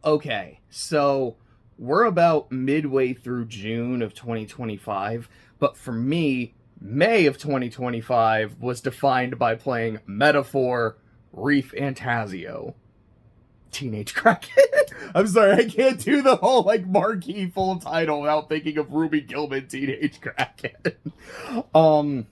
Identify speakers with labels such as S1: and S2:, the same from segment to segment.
S1: Okay, so we're about midway through June of 2025, but for me, May of 2025 was defined by playing Metaphor, Reef Fantazio, Teenage Kraken. I'm sorry, I can't do the whole like marquee full title without thinking of Ruby Gilman, Teenage Kraken. um,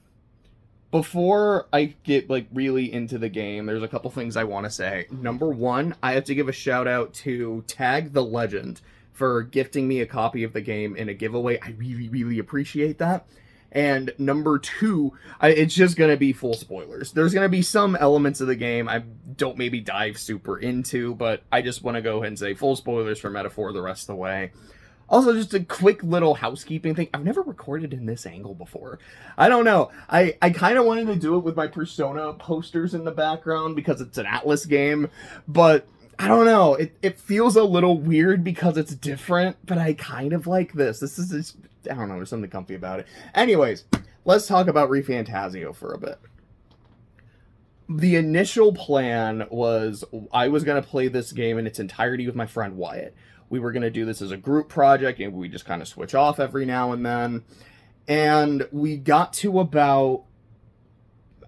S1: Before I get like really into the game, there's a couple things I want to say. Number one, I have to give a shout out to Tag the Legend for gifting me a copy of the game in a giveaway. I really, really appreciate that. And number two, it's just going to be full spoilers. There's going to be some elements of the game I don't maybe dive super into, but I just want to go ahead and say full spoilers for Metaphor the rest of the way. Also, just a quick little housekeeping thing. I've never recorded in this angle before. I don't know. I kind of wanted to do it with my Persona posters in the background because it's an Atlas game, but I don't know. It feels a little weird because it's different, but I kind of like this. This is just, I don't know, there's something comfy about it. Anyways, let's talk about ReFantazio for a bit. The initial plan was I was going to play this game in its entirety with my friend Wyatt. We were going to do this as a group project, and we just kind of switch off every now and then. And we got to about,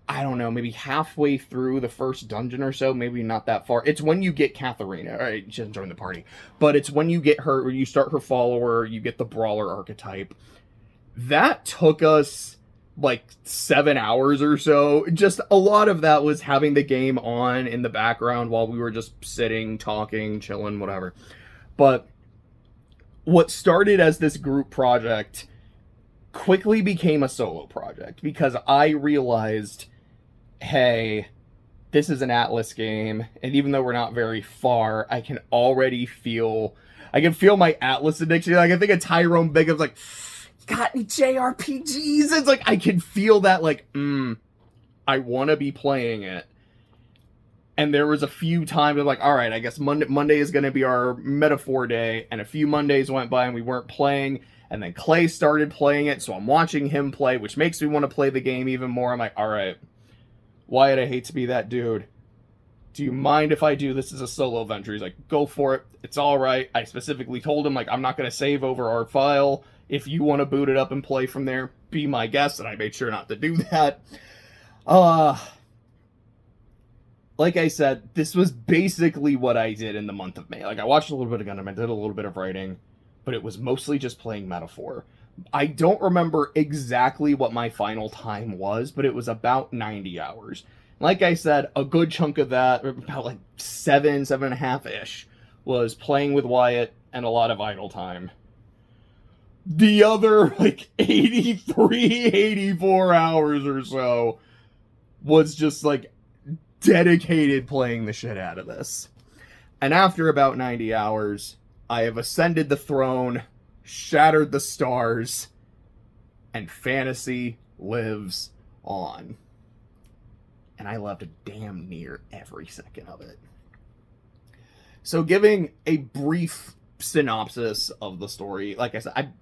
S1: I don't know, maybe halfway through the first dungeon or so, maybe not that far. It's when you get Katharina. All right, she doesn't join the party. But it's when you get her, or you start her follower, you get the brawler archetype. That took us like 7 hours or so. Just a lot of that was having the game on in the background while we were just sitting, talking, chilling, whatever. But what started as this group project quickly became a solo project because I realized, hey, this is an Atlas game, and even though we're not very far, I can already feel, my Atlas addiction. Like, I think of Tyrone Bigum's like, got any JRPGs? It's like, I can feel that, like, I want to be playing it. And there was a few times I'm like, all right, I guess Monday is going to be our Metaphor day. And a few Mondays went by and we weren't playing. And then Clay started playing it, so I'm watching him play, which makes me want to play the game even more. I'm like, all right, Wyatt, I hate to be that dude. Do you mind if I do this as a solo venture? He's like, go for it. It's all right. I specifically told him, like, I'm not going to save over our file. If you want to boot it up and play from there, be my guest. And I made sure not to do that. Like I said, this was basically what I did in the month of May. Like, I watched a little bit of Gundam, I did a little bit of writing, but it was mostly just playing Metaphor. I don't remember exactly what my final time was, but it was about 90 hours. Like I said, a good chunk of that, about like 7.5-ish, was playing with Wyatt and a lot of idle time. The other, like, 84 hours or so was just, like, dedicated playing the shit out of this. And after about 90 hours, I have ascended the throne, shattered the stars, and fantasy lives on. And I loved damn near every second of it. So giving a brief synopsis of the story, like I said,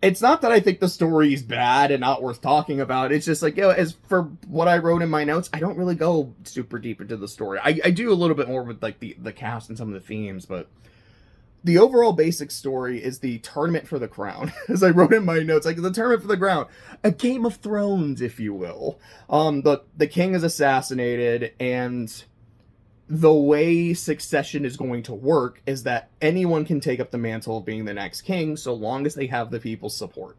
S1: it's not that I think the story's bad and not worth talking about. It's just like, as for what I wrote in my notes, I don't really go super deep into the story. I do a little bit more with like the cast and some of the themes, but the overall basic story is the tournament for the crown. As I wrote in my notes, like the tournament for the crown, a Game of Thrones, if you will. The king is assassinated, and the way succession is going to work is that anyone can take up the mantle of being the next king so long as they have the people's support.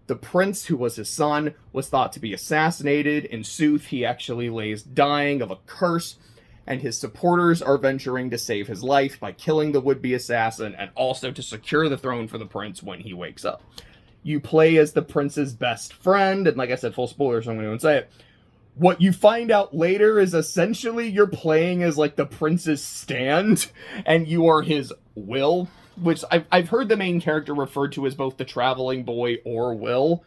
S1: The prince, who was his son, was thought to be assassinated. In sooth, he actually lays dying of a curse, and his supporters are venturing to save his life by killing the would-be assassin and also to secure the throne for the prince when he wakes up. You play as the prince's best friend, and like I said, full spoilers, so I'm going to say it. What you find out later is essentially you're playing as, like, the prince's stand, and you are his Will, which I've heard the main character referred to as both the traveling boy or Will.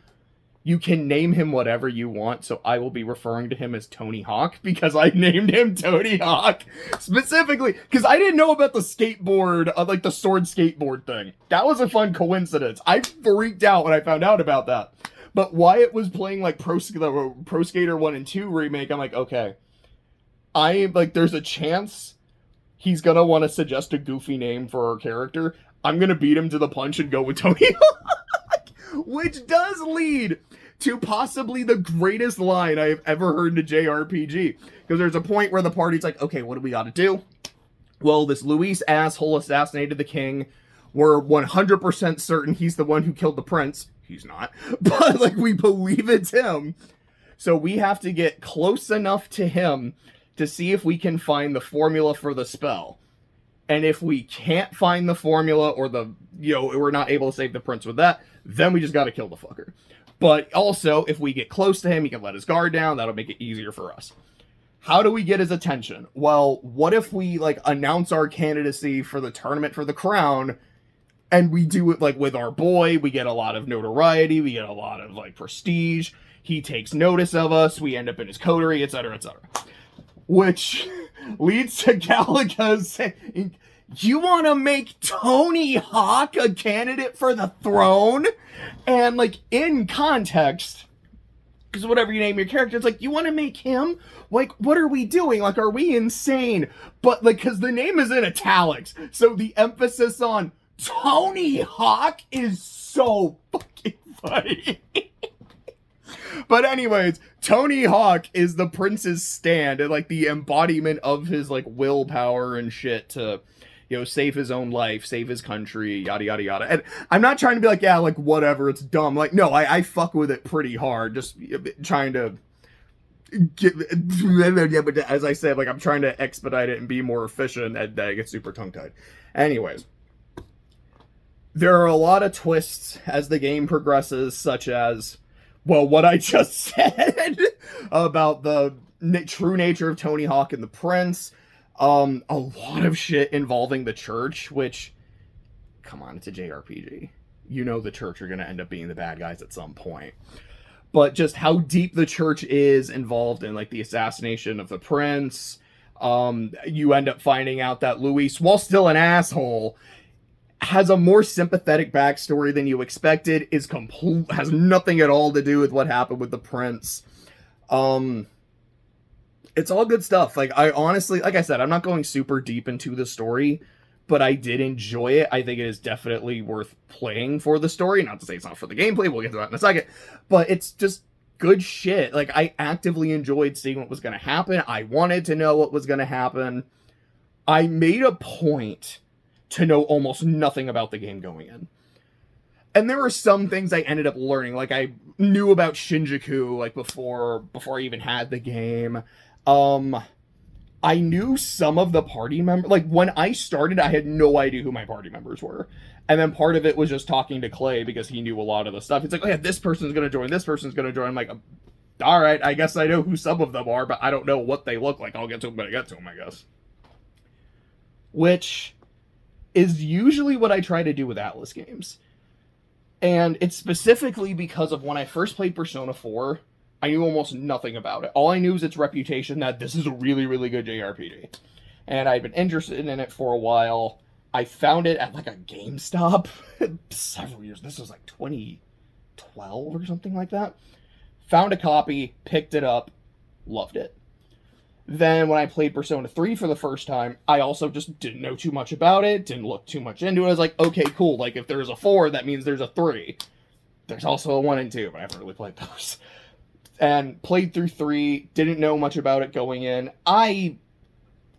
S1: You can name him whatever you want, so I will be referring to him as Tony Hawk, because I named him Tony Hawk, specifically, because I didn't know about the skateboard, like the sword skateboard thing. That was a fun coincidence. I freaked out when I found out about that. But Wyatt was playing, like, Pro Skater 1 and 2 remake. I'm like, okay. There's a chance he's gonna want to suggest a goofy name for our character. I'm gonna beat him to the punch and go with Tony Hawk, which does lead to possibly the greatest line I have ever heard in a JRPG. Because there's a point where the party's like, okay, what do we gotta do? Well, this Luis asshole assassinated the king. We're 100% certain he's the one who killed the prince. He's not. But, like, we believe it's him. So we have to get close enough to him to see if we can find the formula for the spell. And if we can't find the formula or we're not able to save the prince with that, then we just gotta kill the fucker. But also, if we get close to him, he can let his guard down. That'll make it easier for us. How do we get his attention? Well, what if we, like, announce our candidacy for the tournament for the crown, and we do it, like, with our boy? We get a lot of notoriety. We get a lot of, like, prestige. He takes notice of us. We end up in his coterie, etc., etc. Which leads to Galaga saying, you want to make Tony Hawk a candidate for the throne? And, like, in context, because whatever you name your character, it's like, you want to make him? Like, what are we doing? Like, are we insane? But, like, because the name is in italics, so the emphasis on Tony Hawk is so fucking funny. But anyways, Tony Hawk is the prince's stand and, like, the embodiment of his, like, willpower and shit to, save his own life, save his country, yada, yada, yada. And I'm not trying to be like, yeah, like, whatever, it's dumb. Like, no, I fuck with it pretty hard. Just trying to get, but as I said, like, I'm trying to expedite it and be more efficient, and I get super tongue-tied. Anyways, there are a lot of twists as the game progresses, such as, well, what I just said about the true nature of Tony Hawk and the prince. A lot of shit involving the church, which, come on, it's a JRPG. You know the church are going to end up being the bad guys at some point. But just how deep the church is involved in, like, the assassination of the prince. You end up finding out that Luis, while still an asshole, has a more sympathetic backstory than you expected, has nothing at all to do with what happened with the prince. It's all good stuff. Like, I honestly, like I said, I'm not going super deep into the story, but I did enjoy it. I think it is definitely worth playing for the story. Not to say it's not for the gameplay, we'll get to that in a second, but it's just good shit. Like, I actively enjoyed seeing what was going to happen. I wanted to know what was going to happen. I made a point to know almost nothing about the game going in. And there were some things I ended up learning. Like, I knew about Shinjuku, like, before I even had the game. I knew some of the party members. Like, when I started, I had no idea who my party members were. And then part of it was just talking to Clay because he knew a lot of the stuff. It's like, oh yeah, this person's going to join, this person's going to join. I'm like, all right, I guess I know who some of them are, but I don't know what they look like. I'll get to them when I get to them, I guess. Which is usually what I try to do with Atlas games. And it's specifically because of when I first played Persona 4, I knew almost nothing about it. All I knew is its reputation that this is a really, really good JRPG. And I'd been interested in it for a while. I found it at, like, a GameStop several years. This was like 2012 or something like that. Found a copy, picked it up, loved it. Then when I played Persona 3 for the first time, I also just didn't know too much about it, didn't look too much into it. I was like, okay, cool. Like, if there's a 4, that means there's a 3. There's also a 1 and 2, but I haven't really played those. And played through 3, didn't know much about it going in. I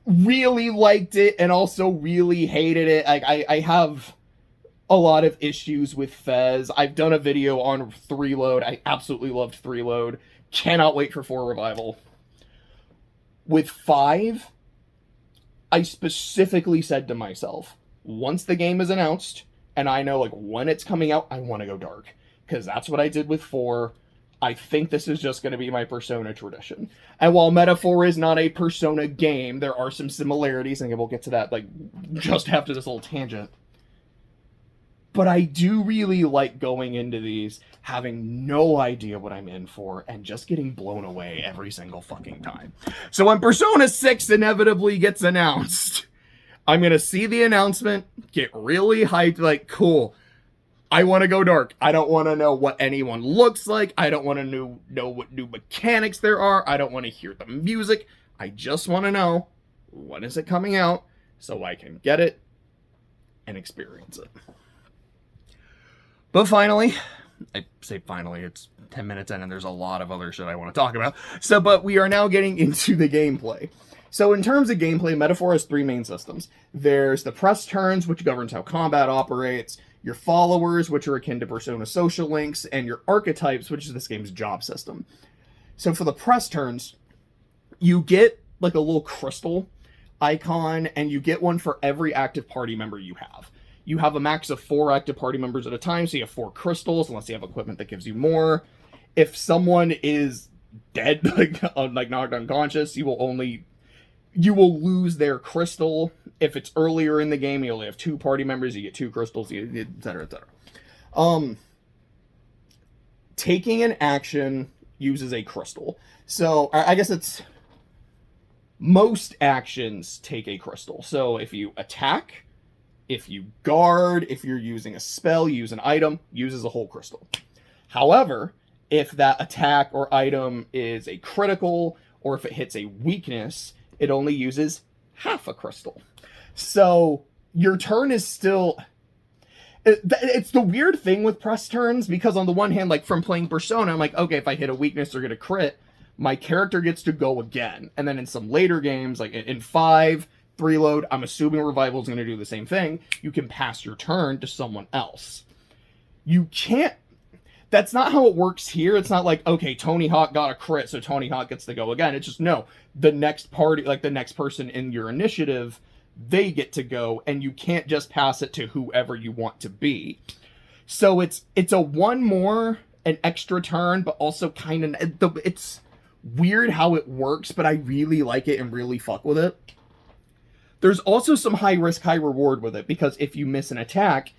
S1: really liked it and also really hated it. Like, I have a lot of issues with Fez. I've done a video on 3-load. I absolutely loved 3-load. Cannot wait for 4 Revival. With 5, I specifically said to myself, once the game is announced, and I know, like, when it's coming out, I want to go dark. Because that's what I did with 4. I think this is just going to be my Persona tradition. And while Metaphor is not a Persona game, there are some similarities, and we'll get to that, like, just after this little tangent. But I do really like going into these, having no idea what I'm in for, and just getting blown away every single fucking time. So when Persona 6 inevitably gets announced, I'm going to see the announcement, get really hyped, like, cool. I want to go dark. I don't want to know what anyone looks like. I don't want to know what new mechanics there are. I don't want to hear the music. I just want to know, when is it coming out? so I can get it and experience it. But finally, I say finally, it's 10 minutes in and there's a lot of other shit I want to talk about. But we are now getting into the gameplay. So in terms of gameplay, Metaphor has three main systems. There's the press turns, which governs how combat operates, your followers, which are akin to Persona social links, and your archetypes, which is this game's job system. So for the press turns, you get like a little crystal icon, and you get one for every active party member you have. You have a max of 4 active party members at a time, so you have 4 crystals, unless you have equipment that gives you more. If someone is dead, like knocked unconscious, you will lose their crystal. If it's earlier in the game, you only have 2 party members, you get 2 crystals, etc., etc. Taking an action uses a crystal. So, I guess it's... most actions take a crystal. So, if you attack, if you guard, if you're using a spell, use an item, uses a whole crystal. However, if that attack or item is a critical, or if it hits a weakness, it only uses half a crystal. So your turn is still... it's the weird thing with press turns, because on the one hand, like from playing Persona, I'm like, okay, if I hit a weakness or get a crit, my character gets to go again. And then in some later games, like in 5, 3-load, I'm assuming Revival is going to do the same thing. You can pass your turn to someone else. You can't... that's not how it works here. It's not like, okay, Tony Hawk got a crit, so Tony Hawk gets to go again. It's just, no, the next party, like the next person in your initiative, they get to go, and you can't just pass it to whoever you want to be. So it's a one more, an extra turn, but also kind of... it's weird how it works, but I really like it and really fuck with it. There's also some high risk, high reward with it, because if you miss an attack,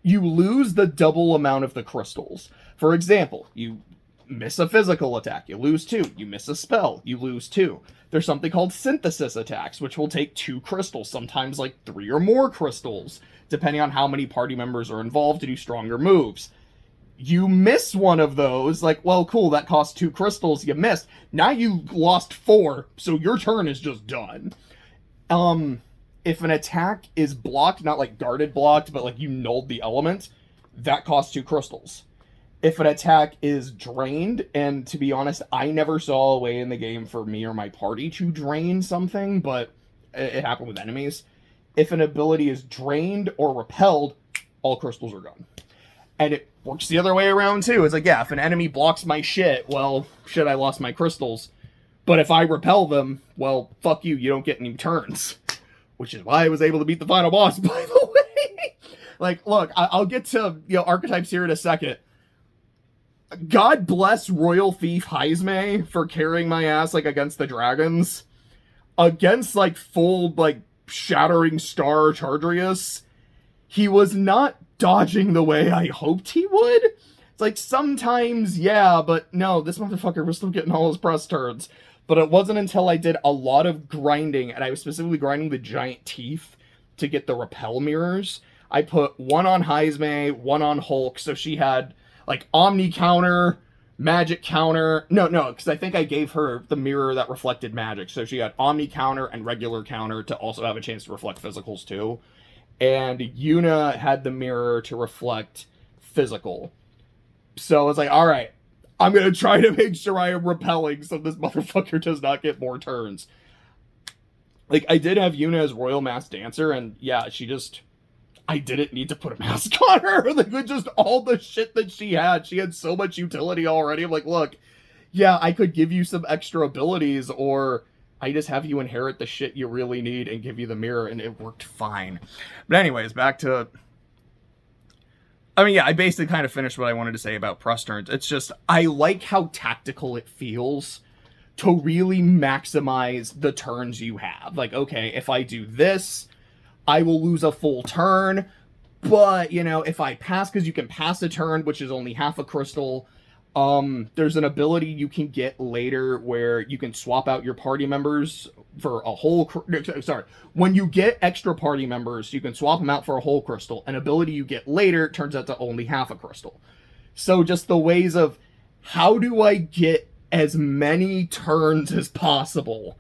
S1: you lose the double amount of the crystals. For example, you miss a physical attack, you lose 2. You miss a spell, you lose 2. There's something called synthesis attacks, which will take 2 crystals, sometimes like 3 or more crystals, depending on how many party members are involved to do stronger moves. You miss one of those, like, well, cool, that cost 2 crystals, you missed. Now you lost 4, so your turn is just done. If an attack is blocked, not like guarded blocked, but like you nulled the element, that costs 2 crystals. If an attack is drained, and to be honest, I never saw a way in the game for me or my party to drain something, but it happened with enemies. If an ability is drained or repelled, all crystals are gone. And it works the other way around too. It's like, yeah, if an enemy blocks my shit, well, shit, I lost my crystals. But if I repel them, well, fuck you, you don't get any turns. Which is why I was able to beat the final boss, by the way. Like, look, I'll get to, archetypes here in a second. God bless Royal Thief Heizme for carrying my ass, like, against the dragons. Against, like, full, like, Shattering Star Chargrius, he was not dodging the way I hoped he would. It's like, sometimes, yeah, but no, this motherfucker was still getting all his press turns. But it wasn't until I did a lot of grinding, and I was specifically grinding the giant teeth to get the repel mirrors. I put one on Heizme, one on Hulk, so she had, like, Omni counter, magic counter. No, because I think I gave her the mirror that reflected magic. So she had Omni counter and regular counter to also have a chance to reflect physicals, too. And Yuna had the mirror to reflect physical. So I was like, alright, I'm going to try to make sure I am repelling so this motherfucker does not get more turns. Like, I did have Yuna as Royal Masked Dancer, and yeah, I didn't need to put a mask on her. Like, with just all the shit that she had so much utility already. I'm like, look, yeah, I could give you some extra abilities, or I just have you inherit the shit you really need and give you the mirror, and it worked fine. But anyways, back to... I mean, yeah, I basically kind of finished what I wanted to say about press turns. It's just, I like how tactical it feels to really maximize the turns you have. Like, okay, if I do this, I will lose a full turn, but, if I pass, because you can pass a turn, which is only half a crystal, there's an ability you can get later where you can swap out your party members for a whole... When you get extra party members, you can swap them out for a whole crystal. An ability you get later turns out to only half a crystal. So just the ways of, how do I get as many turns as possible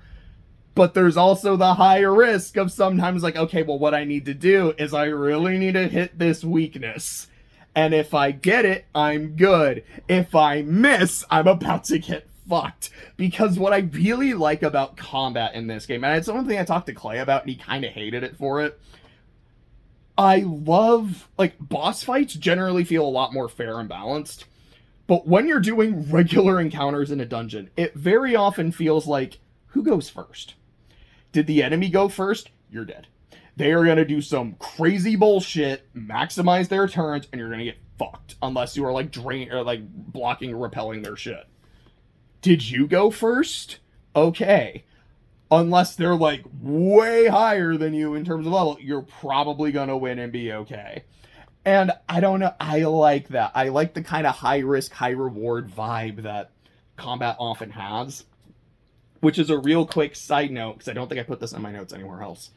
S1: But there's also the high risk of sometimes like, okay, well, what I need to do is I really need to hit this weakness. And if I get it, I'm good. If I miss, I'm about to get fucked. Because what I really like about combat in this game, and it's the one thing I talked to Clay about, and he kind of hated it for it. I love, like, boss fights generally feel a lot more fair and balanced. But when you're doing regular encounters in a dungeon, it very often feels like, who goes first? Did the enemy go first? You're dead. They are going to do some crazy bullshit, maximize their turns, and you're going to get fucked. Unless you are, like, blocking or repelling their shit. Did you go first? Okay. Unless they're, like, way higher than you in terms of level, you're probably going to win and be okay. And I don't know, I like that. I like the kind of high risk, high reward vibe that combat often has. Which is a real quick side note, because I don't think I put this in my notes anywhere else.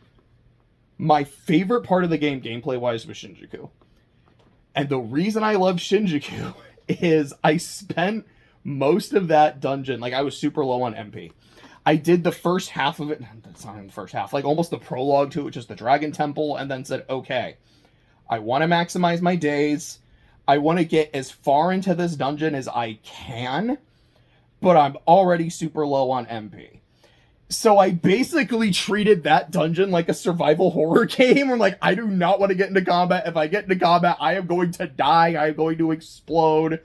S1: My favorite part of the game, gameplay-wise, was Shinjuku. And the reason I love Shinjuku is I spent most of that dungeon, like I was super low on MP. I did the first half of it, that's not even the first half, like almost the prologue to it, which is the Dragon Temple, and then said, okay, I want to maximize my days. I want to get as far into this dungeon as I can, but I'm already super low on MP. So I basically treated that dungeon like a survival horror game. I'm like, I do not want to get into combat. If I get into combat, I am going to die. I am going to explode.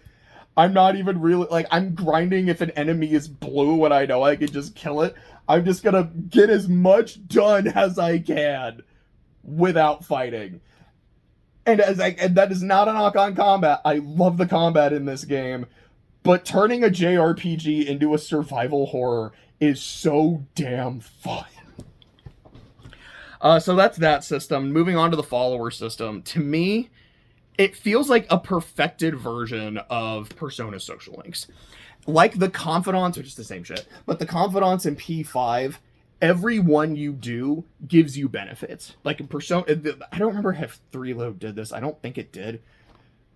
S1: I'm not even really, like, I'm grinding if an enemy is blue and I know I can just kill it. I'm just gonna get as much done as I can without fighting. And and that is not a knock on combat. I love the combat in this game. But turning a JRPG into a survival horror is so damn fun. So that's that system. Moving on to the follower system. To me, it feels like a perfected version of Persona Social Links. Like the Confidants, which is the same shit, but the Confidants in P5, every one you do gives you benefits. Like in Persona, I don't remember if 3Load did this. I don't think it did.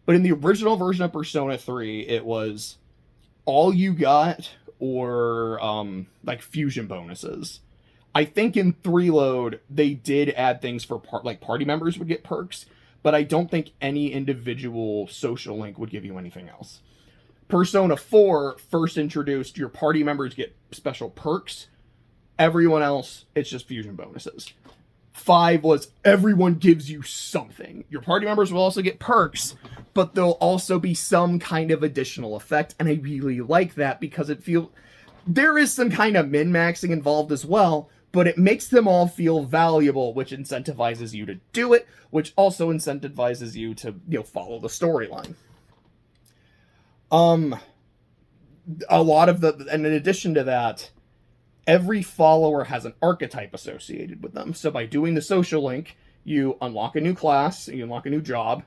S1: But in the original version of Persona 3, it was all you got or like fusion bonuses. I think in 3Load, they did add things for party members would get perks, but I don't think any individual social link would give you anything else. Persona 4 first introduced your party members get special perks. Everyone else, it's just fusion bonuses. 5 was everyone gives you something. Your party members will also get perks, but there'll also be some kind of additional effect, and I really like that because it feels... There is some kind of min-maxing involved as well, but it makes them all feel valuable, which incentivizes you to do it, which also incentivizes you to, follow the storyline. A lot of and in addition to that, every follower has an archetype associated with them. So by doing the social link, you unlock a new class, you unlock a new job.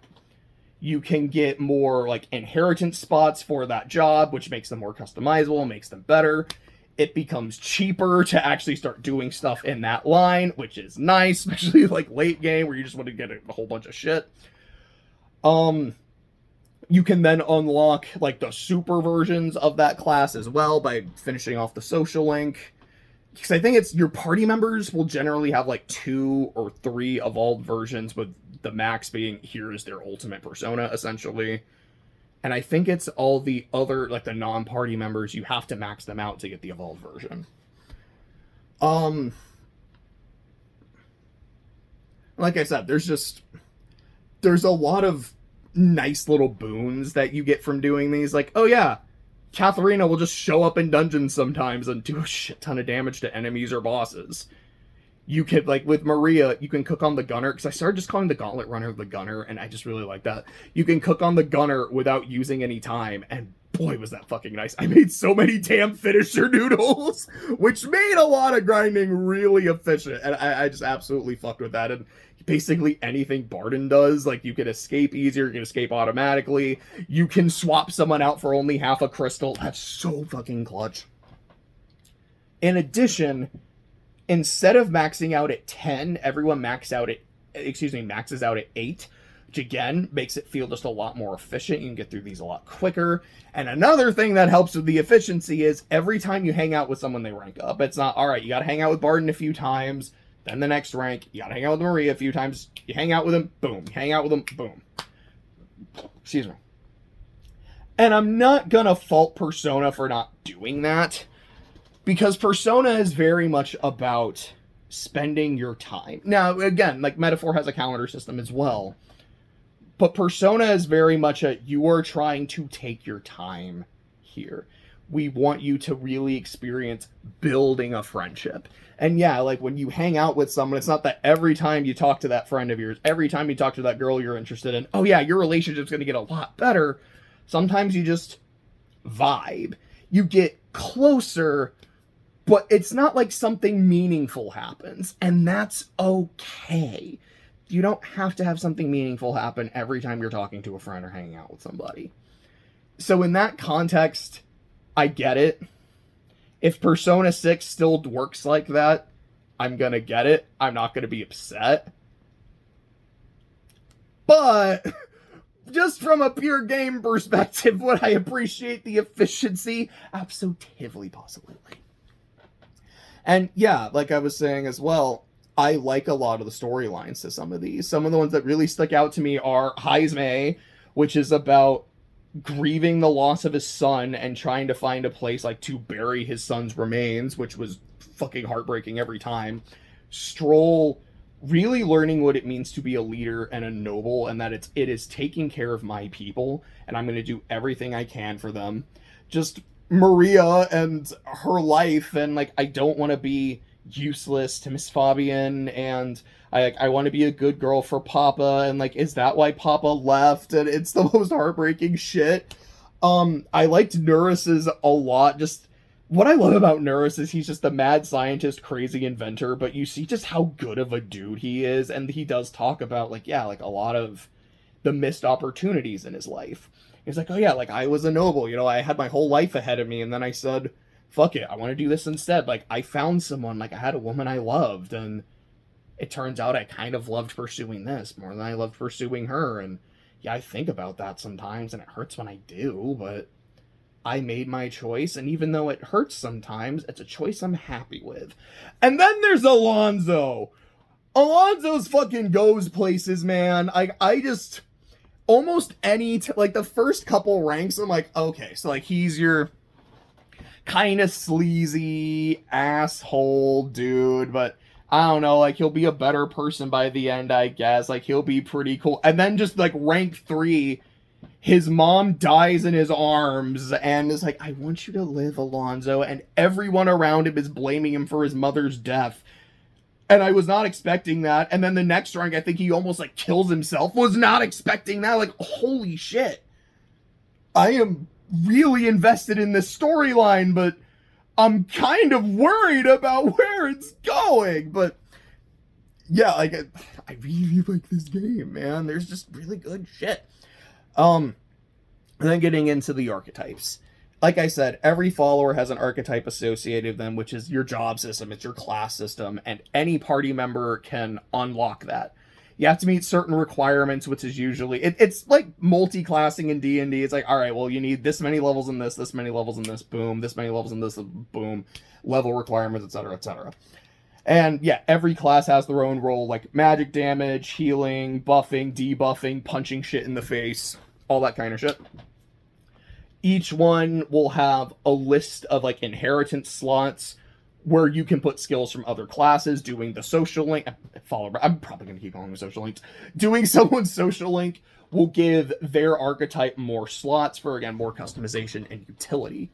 S1: You can get more inheritance spots for that job, which makes them more customizable, makes them better. It becomes cheaper to actually start doing stuff in that line, which is nice, especially late game where you just want to get a whole bunch of shit. You can then unlock the super versions of that class as well by finishing off the social link. Because I think it's your party members will generally have 2 or 3 evolved versions, with the max being here is their ultimate persona, essentially. And I think it's all the other, the non-party members, you have to max them out to get the evolved version. Like I said, there's a lot of nice little boons that you get from doing these. Oh yeah, Katharina will just show up in dungeons sometimes and do a shit ton of damage to enemies or bosses. You could, with Maria, you can cook on the gunner, because I started just calling the gauntlet runner the gunner, and I just really like that. You can cook on the gunner without using any time, and boy, was that fucking nice. I made so many damn finisher noodles, which made a lot of grinding really efficient, and I just absolutely fucked with that. And basically anything Barden does, you can escape easier, you can escape automatically, you can swap someone out for only half a crystal. That's so fucking clutch. In addition, instead of maxing out at 10, everyone maxes out at 8 which again makes it feel just a lot more efficient. You can get through these a lot quicker. And another thing that helps with the efficiency is every time you hang out with someone, they rank up. It's not, all right, you got to hang out with Barton a few times, then the next rank, you got to hang out with Maria a few times, you hang out with him, boom, you hang out with him, boom. Excuse me. And I'm not going to fault Persona for not doing that, because Persona is very much about spending your time. Now, again, like Metaphor has a calendar system as well, but Persona is very much you are trying to take your time here. We want you to really experience building a friendship. And yeah, like when you hang out with someone, it's not that every time you talk to that friend of yours, every time you talk to that girl you're interested in, oh yeah, your relationship's going to get a lot better. Sometimes you just vibe. You get closer, but it's not like something meaningful happens. And that's okay. You don't have to have something meaningful happen every time you're talking to a friend or hanging out with somebody. So in that context, I get it. If Persona 6 still works like that, I'm going to get it. I'm not going to be upset. But just from a pure game perspective, would I appreciate the efficiency? Absolutely, possibly. And yeah, like I was saying as well, I like a lot of the storylines to some of these. Some of the ones that really stuck out to me are Haizme, which is about grieving the loss of his son and trying to find a place like to bury his son's remains, which was fucking heartbreaking every time. Stroll really learning what it means to be a leader and a noble, and that it is taking care of my people, and I'm going to do everything I can for them. Just Maria and her life, and like I don't want to be useless to Miss Fabian, and I want to be a good girl for Papa, and like, is that why Papa left? And it's the most heartbreaking shit. I liked Neurus's a lot. Just what I love about Neurus is he's just a mad scientist, crazy inventor, but you see just how good of a dude he is, and he does talk about like, yeah, like a lot of the missed opportunities in his life. He's like, oh yeah, like I was a noble, you know, I had my whole life ahead of me, and then I said, fuck it, I want to do this instead. Like, I found someone, like I had a woman I loved, and it turns out I kind of loved pursuing this more than I loved pursuing her. And yeah, I think about that sometimes, and it hurts when I do, but I made my choice, and even though it hurts sometimes, it's a choice I'm happy with. And then there's Alonso. Alonso's fucking goes places, man. I just, almost any, like the first couple ranks, I'm like, okay, so like he's your kind of sleazy asshole dude, but I don't know, like he'll be a better person by the end, I guess. Like he'll be pretty cool. And then just like rank 3, his mom dies in his arms and is like, I want you to live, Alonso. And everyone around him is blaming him for his mother's death. And I was not expecting that. And then the next rank, I think he almost like kills himself. Was not expecting that. Like, holy shit. I am really invested in this storyline, but I'm kind of worried about where it's going. But yeah, like I really like this game, man. There's just really good shit. And then getting into the archetypes. Like I said, every follower has an archetype associated with them, which is your job system, it's your class system, and any party member can unlock that. You have to meet certain requirements, which is usually, it's like multi-classing in D&D. It's like, all right, well, you need this many levels in this many levels in this, boom, this many levels in this, boom, level requirements, etc., etc. And yeah, every class has their own role, like magic damage, healing, buffing, debuffing, punching shit in the face, all that kind of shit. Each one will have a list of like inheritance slots where you can put skills from other classes. Doing the social link, I'm probably going to keep calling them social links. Doing someone's social link will give their archetype more slots for, again, more customization and utility.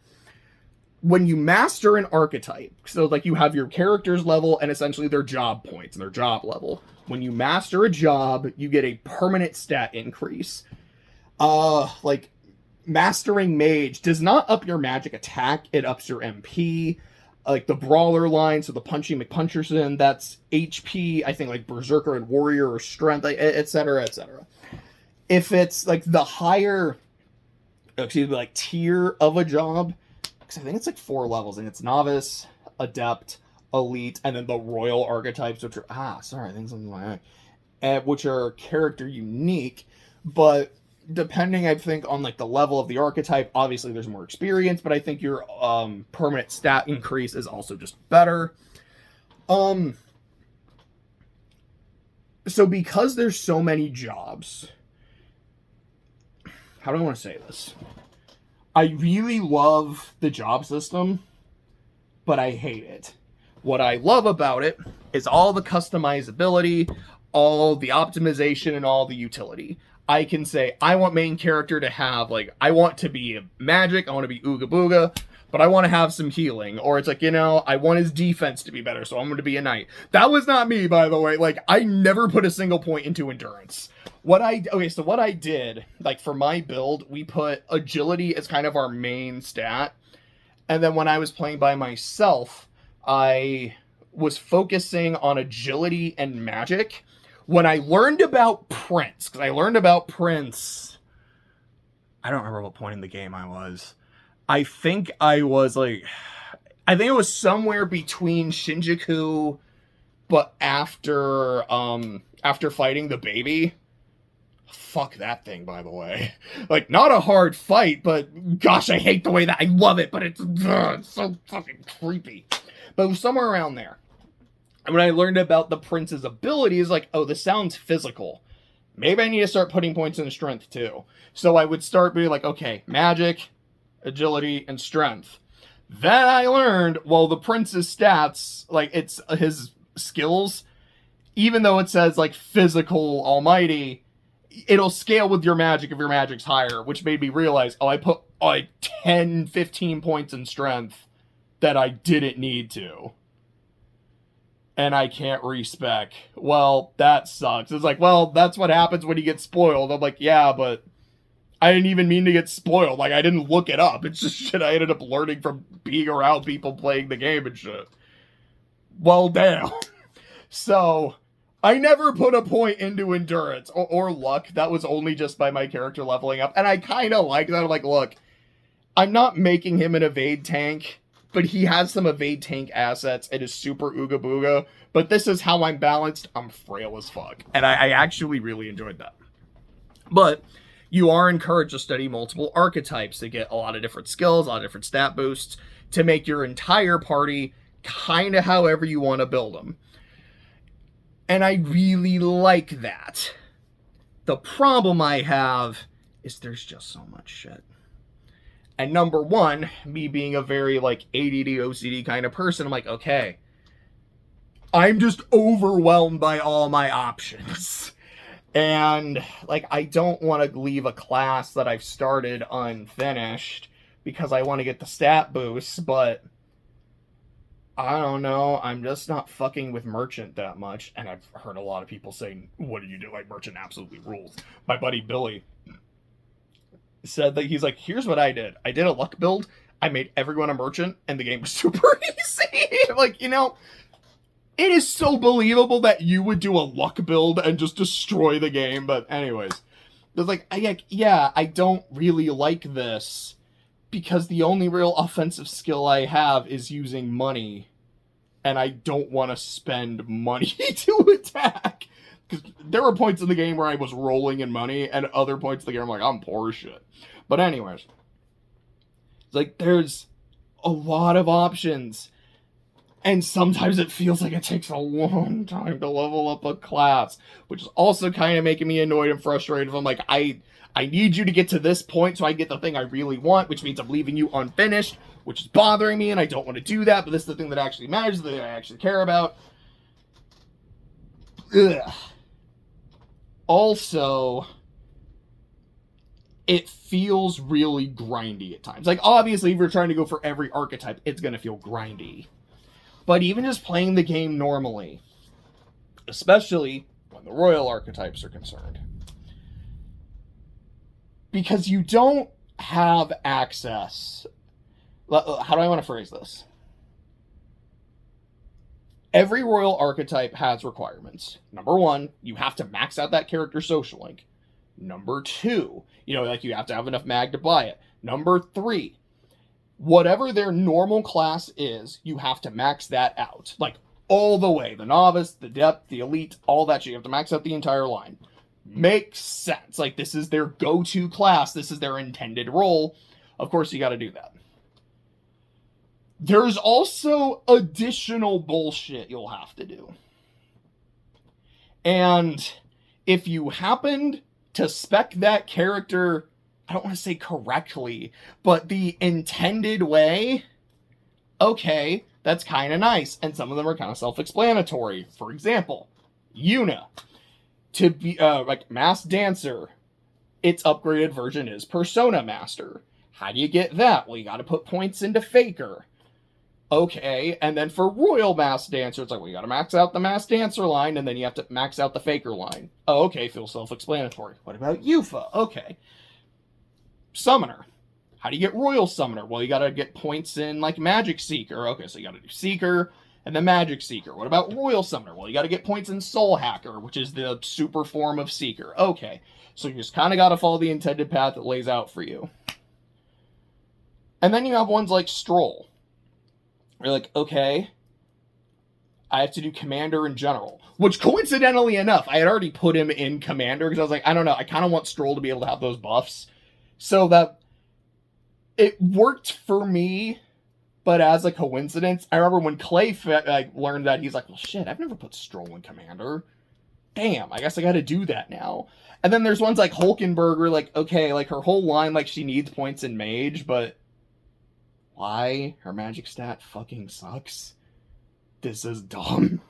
S1: When you master an archetype, so like you have your character's level and essentially their job points and their job level. When you master a job, you get a permanent stat increase. Like mastering mage does not up your magic attack, it ups your MP. Like the brawler line, so the punchy McPuncherson, that's HP, I think like berserker and warrior or strength, etc., etc. If it's like the higher, like tier of a job, because I think it's like 4 levels, and it's novice, adept, elite, and then the royal archetypes, which are, I think something like that. which are character unique, but depending, I think, on like the level of the archetype, obviously there's more experience, but I think your permanent stat increase is also just better. So because there's so many jobs, how do I want to say this? I really love the job system, but I hate it. What I love about it is all the customizability, all the optimization, and all the utility. I can say, I want main character to have, like, I want to be magic, I want to be Ooga Booga, but I want to have some healing. Or it's like, you know, I want his defense to be better, so I'm going to be a knight. That was not me, by the way. Like, I never put a single point into endurance. What I did, like, for my build, we put agility as kind of our main stat. And then when I was playing by myself, I was focusing on agility and magic. When I learned about Prince, I don't remember what point in the game I was. I think it was somewhere between Shinjuku, but after fighting the baby. Fuck that thing, by the way. Like, not a hard fight, but gosh, I hate the way that I love it, but it's so fucking creepy. But it was somewhere around there. And when I learned about the Prince's abilities, like, oh, this sounds physical. Maybe I need to start putting points into strength too. So I would start being like, okay, magic, agility, and strength. Then I learned, well, the Prince's stats, like, it's his skills, even though it says, like, physical almighty, it'll scale with your magic if your magic's higher, which made me realize, oh, I put, like, 10, 15 points in strength that I didn't need to. And I can't respec. Well, that sucks. It's like, well, that's what happens when you get spoiled. I'm like, yeah, but I didn't even mean to get spoiled. Like, I didn't look it up. It's just shit I ended up learning from being around people playing the game and shit. Well, damn. So, I never put a point into endurance or luck. That was only just by my character leveling up. And I kind of like that. I'm like, look, I'm not making him an evade tank, but he has some evade tank assets. It is super Ooga Booga. But this is how I'm balanced. I'm frail as fuck. And I actually really enjoyed that. But you are encouraged to study multiple archetypes to get a lot of different skills, a lot of different stat boosts, to make your entire party kind of however you want to build them. And I really like that. The problem I have is there's just so much shit. And number one, me being a very, like, ADD, OCD kind of person, I'm like, okay, I'm just overwhelmed by all my options. And, like, I don't want to leave a class that I've started unfinished because I want to get the stat boosts, but I don't know, I'm just not fucking with Merchant that much. And I've heard a lot of people saying, what do you do? Like, Merchant absolutely rules. My buddy Billy said that he's like, here's what I did. I did a luck build. I made everyone a merchant, and the game was super easy. Like, you know, it is so believable that you would do a luck build and just destroy the game. But anyways, it's like, yeah, I don't really like this because the only real offensive skill I have is using money, and I don't want to spend money to attack. Because there were points in the game where I was rolling in money, and other points in the game I'm like, I'm poor as shit. But anyways, it's like, there's a lot of options. And sometimes it feels like it takes a long time to level up a class, which is also kind of making me annoyed and frustrated. I'm like, I need you to get to this point so I get the thing I really want, which means I'm leaving you unfinished, which is bothering me, and I don't want to do that, but this is the thing that actually matters, the thing I actually care about. Ugh. Also, it feels really grindy at times. Like, obviously, if you're trying to go for every archetype, it's going to feel grindy. But even just playing the game normally, especially when the royal archetypes are concerned, because you don't have access. How do I want to phrase this? Every royal archetype has requirements. Number one, you have to max out that character's social link. Number two, like, you have to have enough mag to buy it. Number three, whatever their normal class is, you have to max that out. Like, all the way. The novice, the depth, the elite, all that shit. You have to max out the entire line. Makes sense. Like, this is their go-to class. This is their intended role. Of course, you got to do that. There's also additional bullshit you'll have to do. And if you happened to spec that character, I don't want to say correctly, but the intended way, okay, that's kind of nice. And some of them are kind of self-explanatory. For example, Yuna. To be, like, Masked Dancer, its upgraded version is Persona Master. How do you get that? Well, you got to put points into Faker. Okay, and then for Royal Masked Dancer, it's like, well, you got to max out the Masked Dancer line, and then you have to max out the Faker line. Oh, okay, feels self-explanatory. What about Yuffie? Okay. Summoner. How do you get Royal Summoner? Well, you got to get points in, like, Magic Seeker. Okay, so you got to do Seeker and then Magic Seeker. What about Royal Summoner? Well, you got to get points in Soul Hacker, which is the super form of Seeker. Okay, so you just kind of got to follow the intended path it lays out for you. And then you have ones like Stroll. You're like, okay, I have to do Commander and General. Which, coincidentally enough, I had already put him in Commander, because I was like, I don't know, I kind of want Stroll to be able to have those buffs. So that it worked for me, but as a coincidence, I remember when Clay learned that, he's like, well, shit, I've never put Stroll in Commander. Damn, I guess I gotta do that now. And then there's ones like Hulkenberg, like, okay, like, her whole line, like, she needs points in Mage, but why? Her magic stat fucking sucks. This is dumb.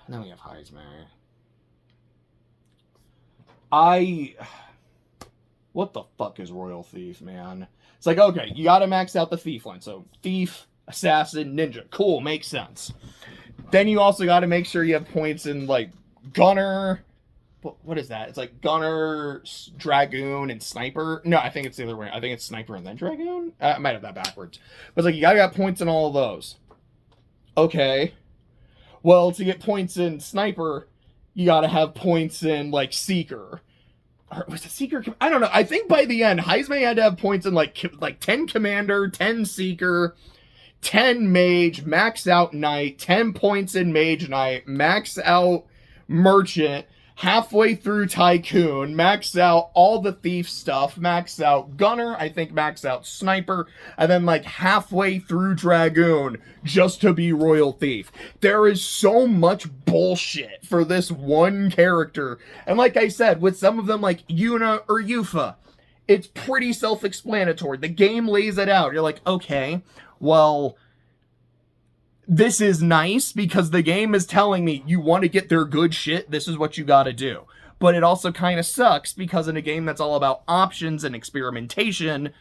S1: Then we have Heisman. What the fuck is Royal Thief, man? It's like, okay, you gotta max out the Thief line. So, Thief, Assassin, Ninja. Cool, makes sense. Then you also gotta make sure you have points in, like, Gunner. What is that? It's like Gunner, Dragoon, and Sniper. No, I think it's the other way. I think it's Sniper and then Dragoon. I might have that backwards. But it's like, you gotta got points in all of those. Okay. Well, to get points in Sniper, you gotta have points in, like, Seeker. Or was it Seeker? I don't know. I think by the end, Heisman had to have points in, like 10 Commander, 10 Seeker, 10 Mage, max out Knight, 10 points in Mage Knight, max out Merchant, halfway through Tycoon, max out all the Thief stuff, max out Gunner, I think max out Sniper, and then like halfway through Dragoon just to be Royal Thief. There is so much bullshit for this one character. And like I said, with some of them like Yuna or Yuffie, it's pretty self-explanatory. The game lays it out. You're like, okay, well, this is nice because the game is telling me you want to get their good shit, this is what you gotta do. But it also kind of sucks because in a game that's all about options and experimentation,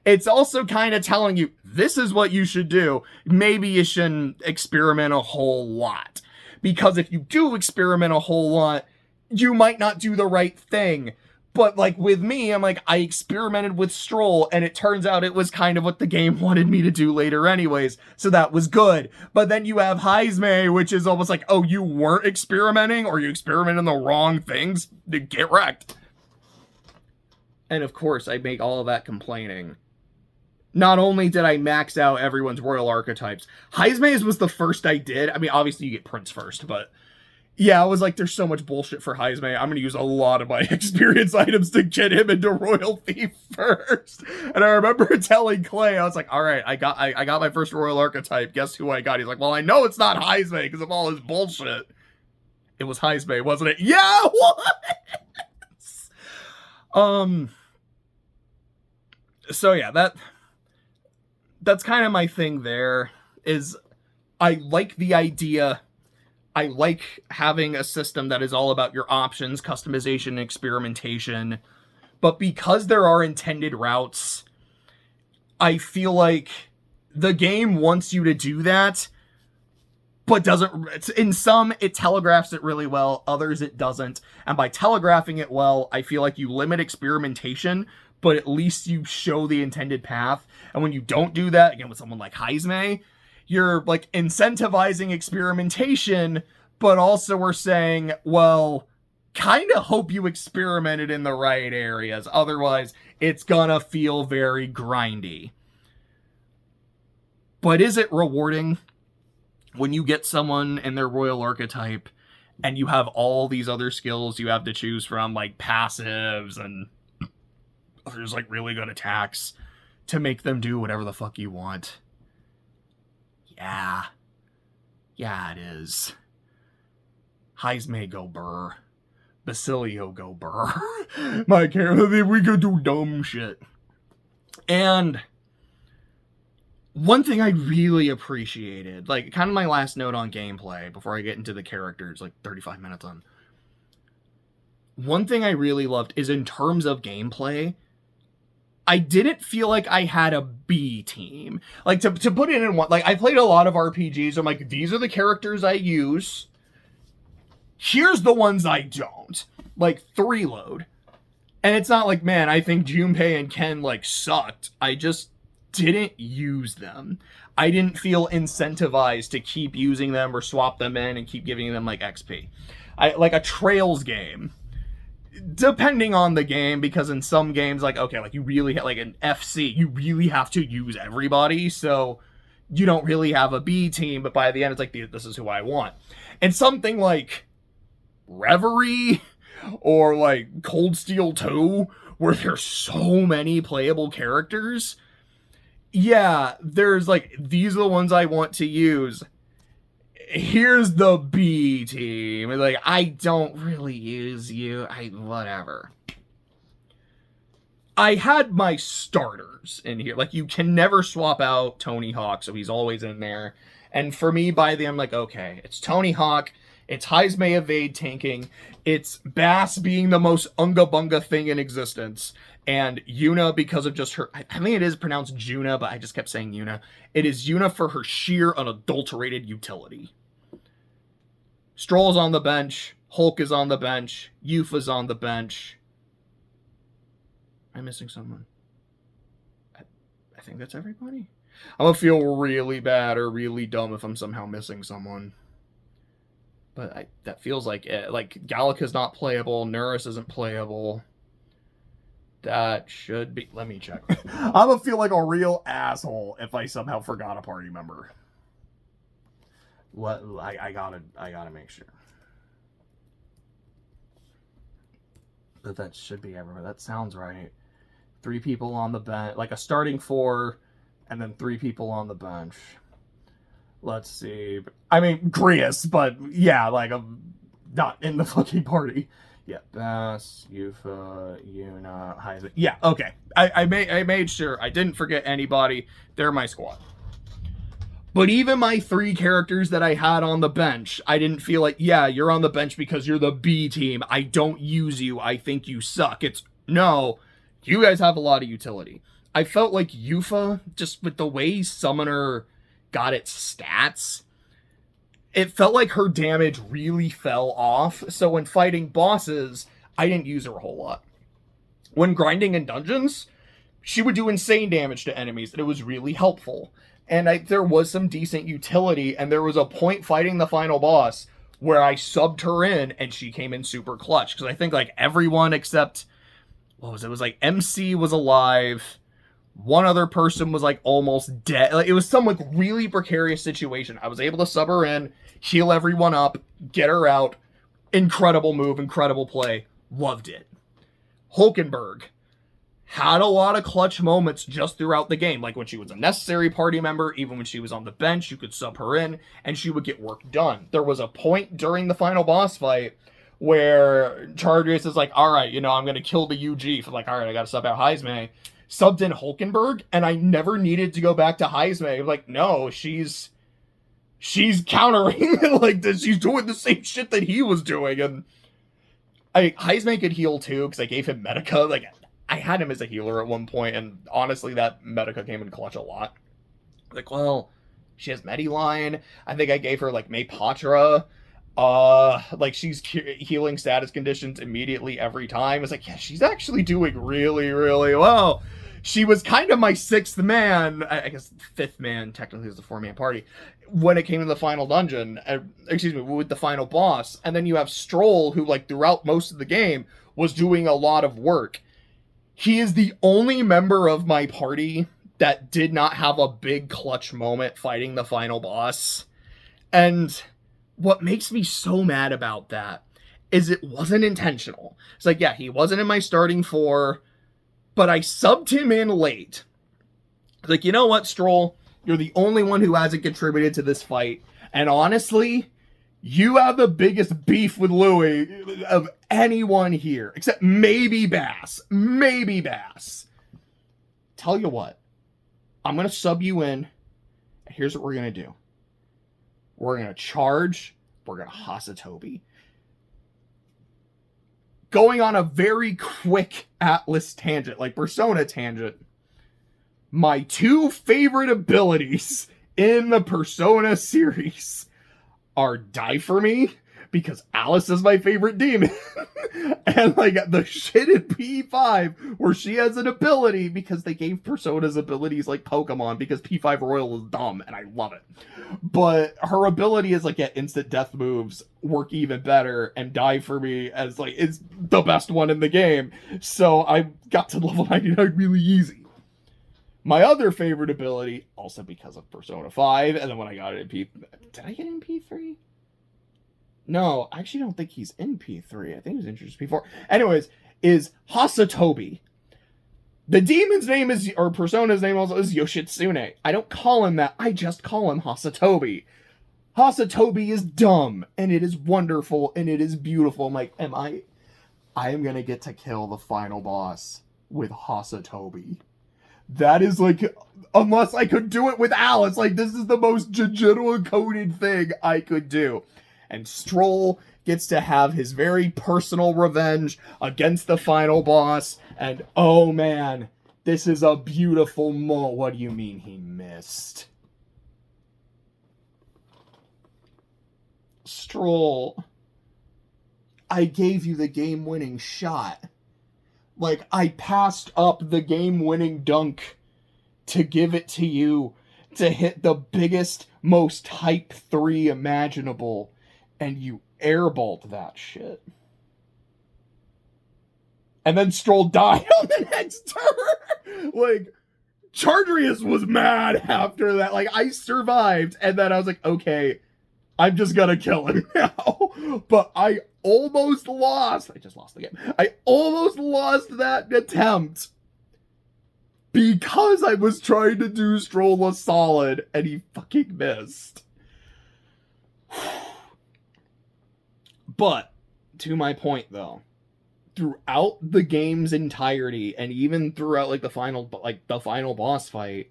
S1: it's also kind of telling you, this is what you should do. Maybe you shouldn't experiment a whole lot. Because if you do experiment a whole lot, you might not do the right thing. But, like, with me, I'm like, I experimented with Stroll, and it turns out it was kind of what the game wanted me to do later anyways, so that was good. But then you have Heisman, which is almost like, oh, you weren't experimenting, or you experimented in the wrong things? Get wrecked. And of course, I make all of that complaining. Not only did I max out everyone's royal archetypes, Heisman's was the first I did. I mean, obviously you get Prince first, but yeah, I was like, there's so much bullshit for Heisman. I'm going to use a lot of my experience items to get him into Royal Thief first. And I remember telling Clay, I was like, all right, I got my first royal archetype. Guess who I got? He's like, well, I know it's not Heisman because of all his bullshit. It was Heisman, wasn't it? Yeah, it was! So yeah, that's kind of my thing there, is I like the idea. I like having a system that is all about your options, customization, and experimentation. But because there are intended routes, I feel like the game wants you to do that, but doesn't. In some, it telegraphs it really well. Others, it doesn't. And by telegraphing it well, I feel like you limit experimentation, but at least you show the intended path. And when you don't do that, again, with someone like Heisman, you're like incentivizing experimentation, but also we're saying, well, kind of hope you experimented in the right areas. Otherwise, it's gonna feel very grindy. But is it rewarding? when you get someone in their royal archetype and you have all these other skills you have to choose from, like passives and there's like really good attacks to make them do whatever the fuck you want. Yeah, it is. Heisme go burr. Basilio go burr. My character, we could do dumb shit. And one thing I really appreciated, like kind of my last note on gameplay before I get into the characters, like 35 minutes on. One thing I really loved is in terms of gameplay, I didn't feel like I had a B team. Like to put it in one, like I played a lot of RPGs. I'm like, these are the characters I use. Here's the ones I don't. Like 3-load. And it's not like, man, I think Junpei and Ken like sucked. I just didn't use them. I didn't feel incentivized to keep using them or swap them in and keep giving them like XP. Like a Trails game. Depending on the game, because in some games, like, okay, like you really have, like an FC, you really have to use everybody, so you don't really have a B team, but by the end, it's like, this is who I want. And something like Reverie or like Cold Steel 2, where there's so many playable characters, yeah, there's like, these are the ones I want to use. Here's the B team. Like, I don't really use you. Whatever. I had my starters in here. Like, you can never swap out Tony Hawk, so he's always in there. And for me, by the end, I'm like, okay, it's Tony Hawk, it's Heisme evade tanking, it's Bass being the most unga-bunga thing in existence, and Yuna because of just her, I think it is pronounced Juna, but I just kept saying Yuna. It is Yuna for her sheer unadulterated utility. Stroll's on the bench, Hulk is on the bench, Yufa's on the bench. Am I missing someone? I think that's everybody. I'm gonna feel really bad or really dumb if I'm somehow missing someone. But that feels like it. Like, Gallica's not playable, Nurse isn't playable. That should be... Let me check. I'm gonna feel like a real asshole if I somehow forgot a party member. What? I gotta make sure. But that should be everywhere. That sounds right. 3 people on the bench. Like a starting 4, and then 3 people on the bench. Let's see. I mean, Grius, but yeah, like, I'm not in the fucking party. Yeah, Bass, Yufa, Yuna, Heisman. Yeah, okay. I made sure I didn't forget anybody. They're my squad. But even my 3 characters that I had on the bench, I didn't feel like, yeah, you're on the bench because you're the B team. I don't use you. I think you suck. It's, no, you guys have a lot of utility. I felt like Yufa, just with the way Summoner got its stats, it felt like her damage really fell off. So when fighting bosses, I didn't use her a whole lot. When grinding in dungeons, she would do insane damage to enemies, and it was really helpful. And there was some decent utility, and there was a point fighting the final boss where I subbed her in, and she came in super clutch. Because I think, like, everyone except, what was it? It was, like, MC was alive. One other person was, like, almost dead. Like, it was some, like, really precarious situation. I was able to sub her in, heal everyone up, get her out. Incredible move, incredible play. Loved it. Hulkenberg had a lot of clutch moments just throughout the game. Like when she was a necessary party member, even when she was on the bench, you could sub her in and she would get work done. There was a point during the final boss fight where Chargers is like, all right, you know, I'm going to kill the UG. For like, all right, I got to sub out Heisme. Subbed in Hulkenberg, and I never needed to go back to Heisme. Like, no, she's countering. Like, she's doing the same shit that he was doing. And Heisme could heal too, because I gave him Medica. Like, I had him as a healer at one point, and honestly, that Medica came in clutch a lot. Like, well, she has Mediline. I think I gave her, like, Maypatra. Like, she's healing status conditions immediately every time. It's like, yeah, she's actually doing really, really well. She was kind of my 6th man, I guess 5th man, technically is the 4-man party, when it came to the final dungeon, with the final boss. And then you have Stroll, who, like, throughout most of the game was doing a lot of work. He is the only member of my party that did not have a big clutch moment fighting the final boss. And what makes me so mad about that is it wasn't intentional. It's like, yeah, he wasn't in my starting 4, but I subbed him in late. It's like, you know what, Stroll? You're the only one who hasn't contributed to this fight. And honestly, you have the biggest beef with Louis of anyone here, except maybe Bass. Maybe Bass. Tell you what, I'm going to sub you in. And here's what we're going to do. We're going to charge. We're going to Hasatobi. Going on a very quick Atlas tangent, like Persona tangent. My 2 favorite abilities in the Persona series are Die For Me, because Alice is my favorite demon, and like the shit in P5 where she has an ability because they gave Persona's abilities like Pokemon, because P5 Royal is dumb and I love it. But her ability is like, get instant death moves work even better, and Die For Me as like is the best one in the game. So I got to level 99 really easy. My other favorite ability, also because of Persona 5, and then when I got it in P... Did I get it in P3? No, I actually don't think he's in P3. I think he was introduced P4. Anyways, is Hasatobi. The demon's name is, or Persona's name also is Yoshitsune. I don't call him that, I just call him Hasatobi. Hasatobi is dumb, and it is wonderful, and it is beautiful. I'm like, I am gonna get to kill the final boss with Hasatobi. That is like, unless I could do it with Alice, like this is the most Jujutsu coded thing I could do. And Stroll gets to have his very personal revenge against the final boss. And oh man, this is a beautiful moment. What do you mean he missed? Stroll, I gave you the game-winning shot. Like, I passed up the game-winning dunk to give it to you to hit the biggest, most hype 3 imaginable, and you airballed that shit. And then Stroll died on the next turn! Like, Chargerius was mad after that. Like, I survived, and then I was like, okay, I'm just gonna kill him now. But I almost lost. I just lost the game. I almost lost that attempt because I was trying to do Stroll a solid and he fucking missed. But to my point though, throughout the game's entirety and even throughout like the final boss fight,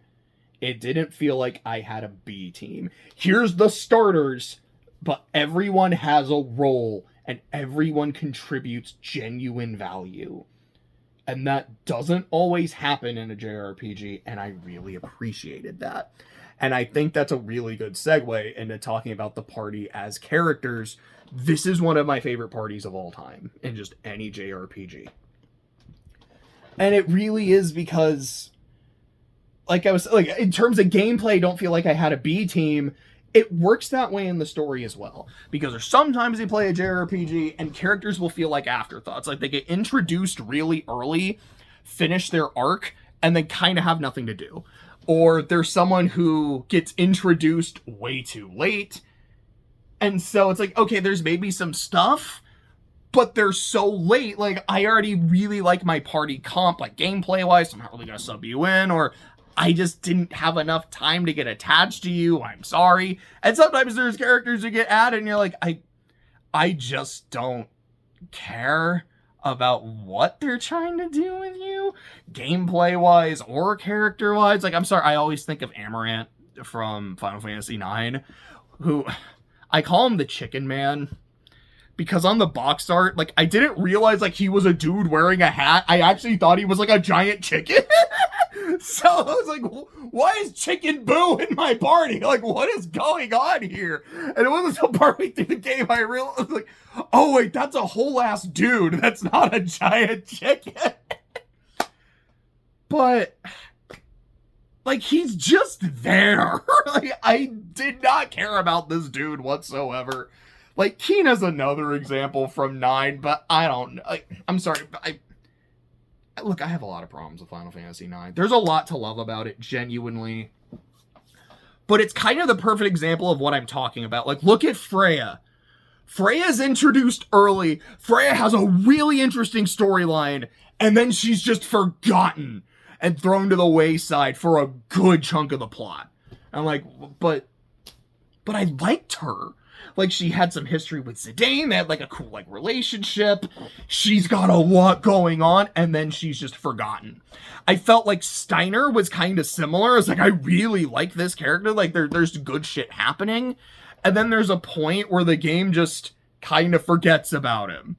S1: it didn't feel like I had a B team. Here's the starters, but everyone has a role and everyone contributes genuine value. And that doesn't always happen in a JRPG, and I really appreciated that. And I think that's a really good segue into talking about the party as characters. This is one of my favorite parties of all time in just any JRPG. And it really is because, like I was like, in terms of gameplay, I don't feel like I had a B team. It works that way in the story as well, because there's sometimes you play a JRPG and characters will feel like afterthoughts. Like they get introduced really early, finish their arc, and then kind of have nothing to do. Or there's someone who gets introduced way too late. And so it's like, okay, there's maybe some stuff, but they're so late. Like, I already really like my party comp, like gameplay-wise, so I'm not really going to sub you in, or I just didn't have enough time to get attached to you. I'm sorry. And sometimes there's characters who get added and you're like, I just don't care about what they're trying to do with you, gameplay-wise or character-wise. Like, I'm sorry, I always think of Amaranth from Final Fantasy IX, who I call him the Chicken Man, because on the box art, like, I didn't realize, like, he was a dude wearing a hat. I actually thought he was, like, a giant chicken. So I was like, why is Chicken Boo in my party? Like, what is going on here? And it wasn't until partway through the game I realized, like, oh, wait, that's a whole-ass dude. That's not a giant chicken. But, like, he's just there. Like, I did not care about this dude whatsoever. Like, Kina's another example from 9, but I don't know. Like, I'm sorry, but look, I have a lot of problems with Final Fantasy IX. There's a lot to love about it, genuinely. But it's kind of the perfect example of what I'm talking about. Like, look at Freya. Freya's introduced early. Freya has a really interesting storyline, and then she's just forgotten and thrown to the wayside for a good chunk of the plot. I'm like, but I liked her. Like, she had some history with Zidane. They had, like, a cool, like, relationship. She's got a lot going on, and then she's just forgotten. I felt like Steiner was kind of similar. It's like, I really like this character. Like, there's good shit happening. And then there's a point where the game just kind of forgets about him.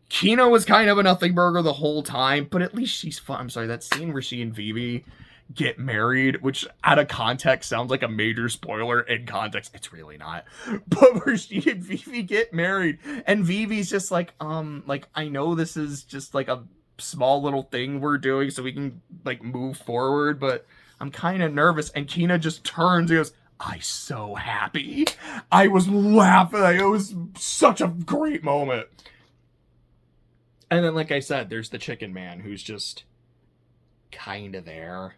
S1: Kina was kind of a nothing burger the whole time, but at least she's fun. I'm sorry, that scene where she and Vivi get married, which out of context sounds like a major spoiler. In context, it's really not. But where she and Vivi get married, and Vivi's just like I know this is just like a small little thing we're doing so we can like move forward, but I'm kind of nervous. And Kina just turns and goes, "I'm so happy." I was laughing. Like, it was such a great moment. And then, like I said, there's the chicken man who's just kind of there.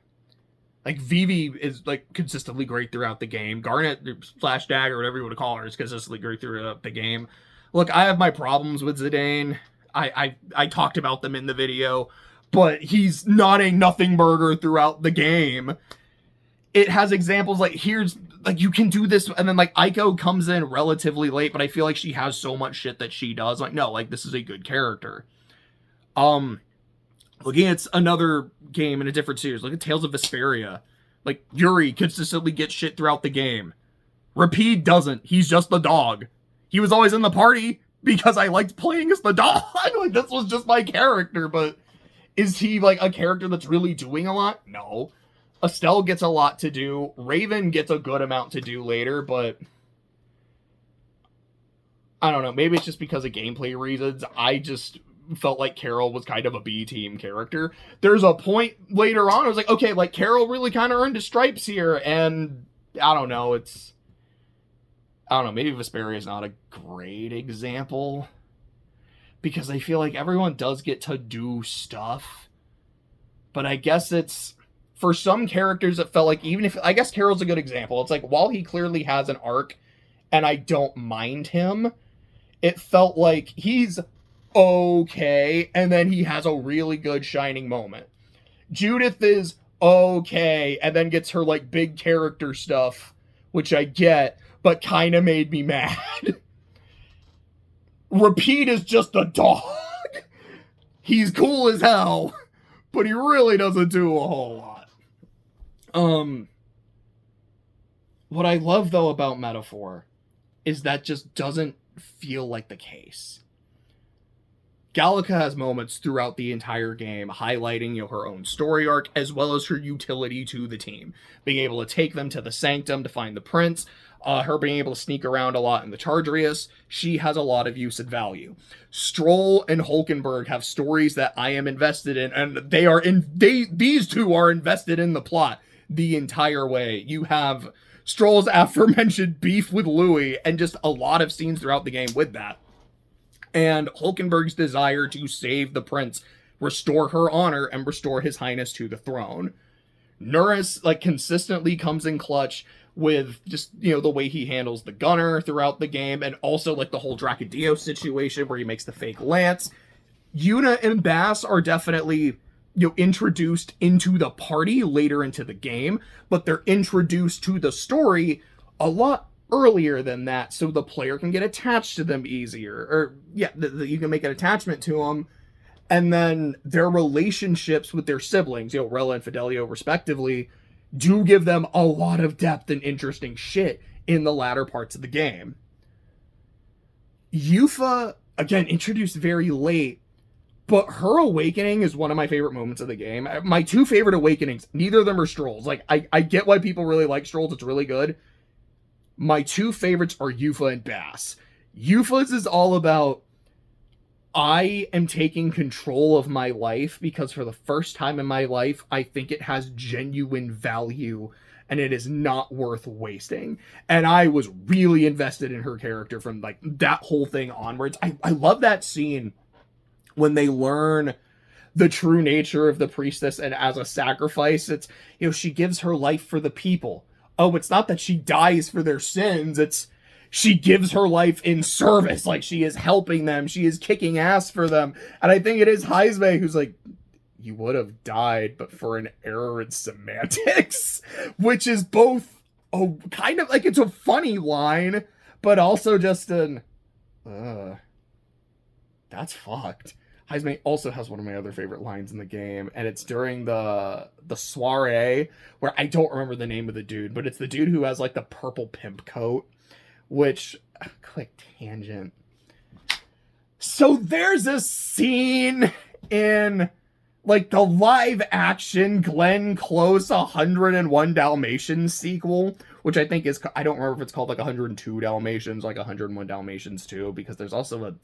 S1: Like, Vivi is, like, consistently great throughout the game. Garnet, Flash Dagger, whatever you want to call her, is consistently great throughout the game. Look, I have my problems with Zidane. I talked about them in the video. But he's not a nothing burger throughout the game. It has examples like, here's, like, you can do this. And then, like, Aiko comes in relatively late, but I feel like she has so much shit that she does. Like, no, like, this is a good character. Looking at another game in a different series, look at Tales of Vesperia. Like, Yuri consistently gets shit throughout the game. Rapide doesn't. He's just the dog. He was always in the party because I liked playing as the dog. Like, this was just my character, but is he, like, a character that's really doing a lot? No. Estelle gets a lot to do. Raven gets a good amount to do later, but I don't know. Maybe it's just because of gameplay reasons. I just felt like Carol was kind of a B-team character. There's a point later on, I was like, okay, like, Carol really kind of earned his stripes here, and I don't know, maybe Vesperia is not a great example, because I feel like everyone does get to do stuff, but I guess it's, for some characters, it felt like, even if, I guess Carol's a good example, it's like, while he clearly has an arc, and I don't mind him, it felt like he's okay, and then he has a really good shining moment. Judith is okay, and then gets her, like, big character stuff, which I get, but kind of made me mad. Rapide is just a dog. He's cool as hell, but he really doesn't do a whole lot. What I love, though, about Metaphor is that just doesn't feel like the case. Gallica has moments throughout the entire game highlighting, her own story arc, as well as her utility to the team. Being able to take them to the Sanctum to find the Prince, her being able to sneak around a lot in the Chargerius, she has a lot of use and value. Stroll and Hulkenberg have stories that I am invested in, and these two are invested in the plot the entire way. You have Stroll's aforementioned beef with Louis, and just a lot of scenes throughout the game with that. And Hulkenberg's desire to save the prince, restore her honor, and restore his highness to the throne. Nuris, like, consistently comes in clutch with just, the way he handles the gunner throughout the game, and also, like, the whole Dracadio situation where he makes the fake lance. Yuna and Bass are definitely, introduced into the party later into the game, but they're introduced to the story a lot earlier than that, so the player can get attached to them easier, or you can make an attachment to them, and then their relationships with their siblings, Rella and Fidelio respectively, do give them a lot of depth and interesting shit in the latter parts of the game. Yufa, again, introduced very late, but her awakening is one of my favorite moments of the game. My two favorite awakenings, neither of them are Strolls. Like, I get why people really like Strolls, it's really good. My two favorites are Yufa and Bass. Yufa's is all about, I am taking control of my life because for the first time in my life, I think it has genuine value and it is not worth wasting. And I was really invested in her character from, like, that whole thing onwards. I love that scene when they learn the true nature of the priestess, and as a sacrifice, it's, she gives her life for the people. oh, it's not that she dies for their sins, it's she gives her life in service, like she is helping them, she is kicking ass for them. And I think it is Heisme who's like, you would have died, but for an error in semantics, which is both kind of like, it's a funny line, but also just an, that's fucked. Heisme also has one of my other favorite lines in the game, and it's during the soiree, where I don't remember the name of the dude, but it's the dude who has like the purple pimp coat, which, quick tangent. So there's a scene in like the live action Glenn Close 101 Dalmatians sequel, which I think is, I don't remember if it's called like 102 Dalmatians, like 101 Dalmatians 2, because there's also a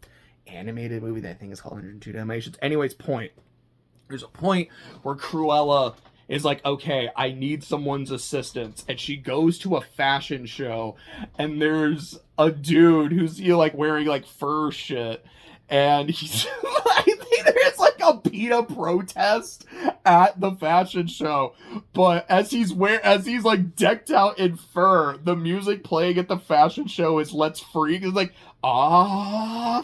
S1: animated movie that I think is called 102 Dalmatians. Anyways, there's a point where Cruella is like, okay, I need someone's assistance, and she goes to a fashion show, and there's a dude who's, you know, like wearing like fur shit, and he's I think there's like a PETA protest at the fashion show, but as he's like decked out in fur, the music playing at the fashion show is Let's Freak. It's like,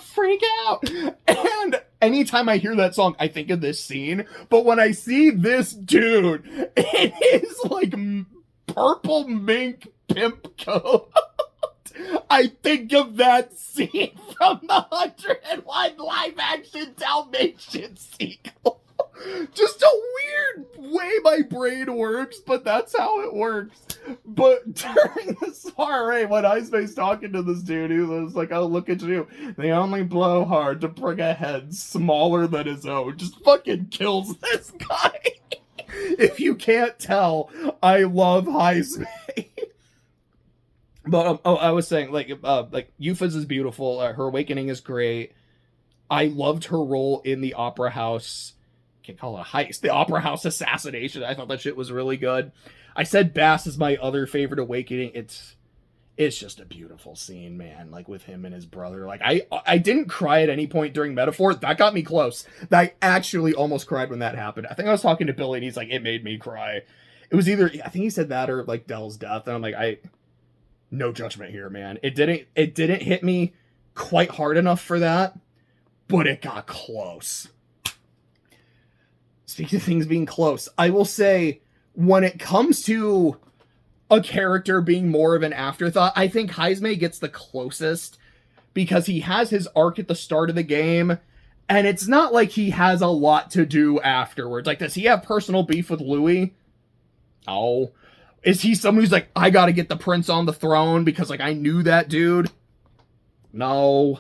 S1: freak out. And anytime I hear that song, I think of this scene, but when I see this dude in his like purple mink pimp coat, I think of that scene from the 101 live action Dalmatians sequel. Just a weird way my brain works, but that's how it works. But during the soiree, when Heisme's talking to this dude, he was like, oh, look at you. They only blow hard to prick a head smaller than his own. Just fucking kills this guy. If you can't tell, I love Heisme. But I was saying, like Eupha's is beautiful. Her awakening is great. I loved her role in the Opera House. Can't call it a heist. The Opera House assassination. I thought that shit was really good. I said Bass is my other favorite awakening. It's just a beautiful scene, man. Like with him and his brother. Like I didn't cry at any point during Metaphor. That got me close. I actually almost cried when that happened. I think I was talking to Billy and he's like, it made me cry. It was either, I think he said that or like Dell's death, and I'm like, no judgment here, man. It didn't hit me quite hard enough for that, but it got close. Speaking of things being close, I will say, when it comes to a character being more of an afterthought, I think Heisme gets the closest, because he has his arc at the start of the game, and it's not like he has a lot to do afterwards. Like, does he have personal beef with Louis? Oh. Is he someone who's like, I gotta get the prince on the throne because, like, I knew that dude? No.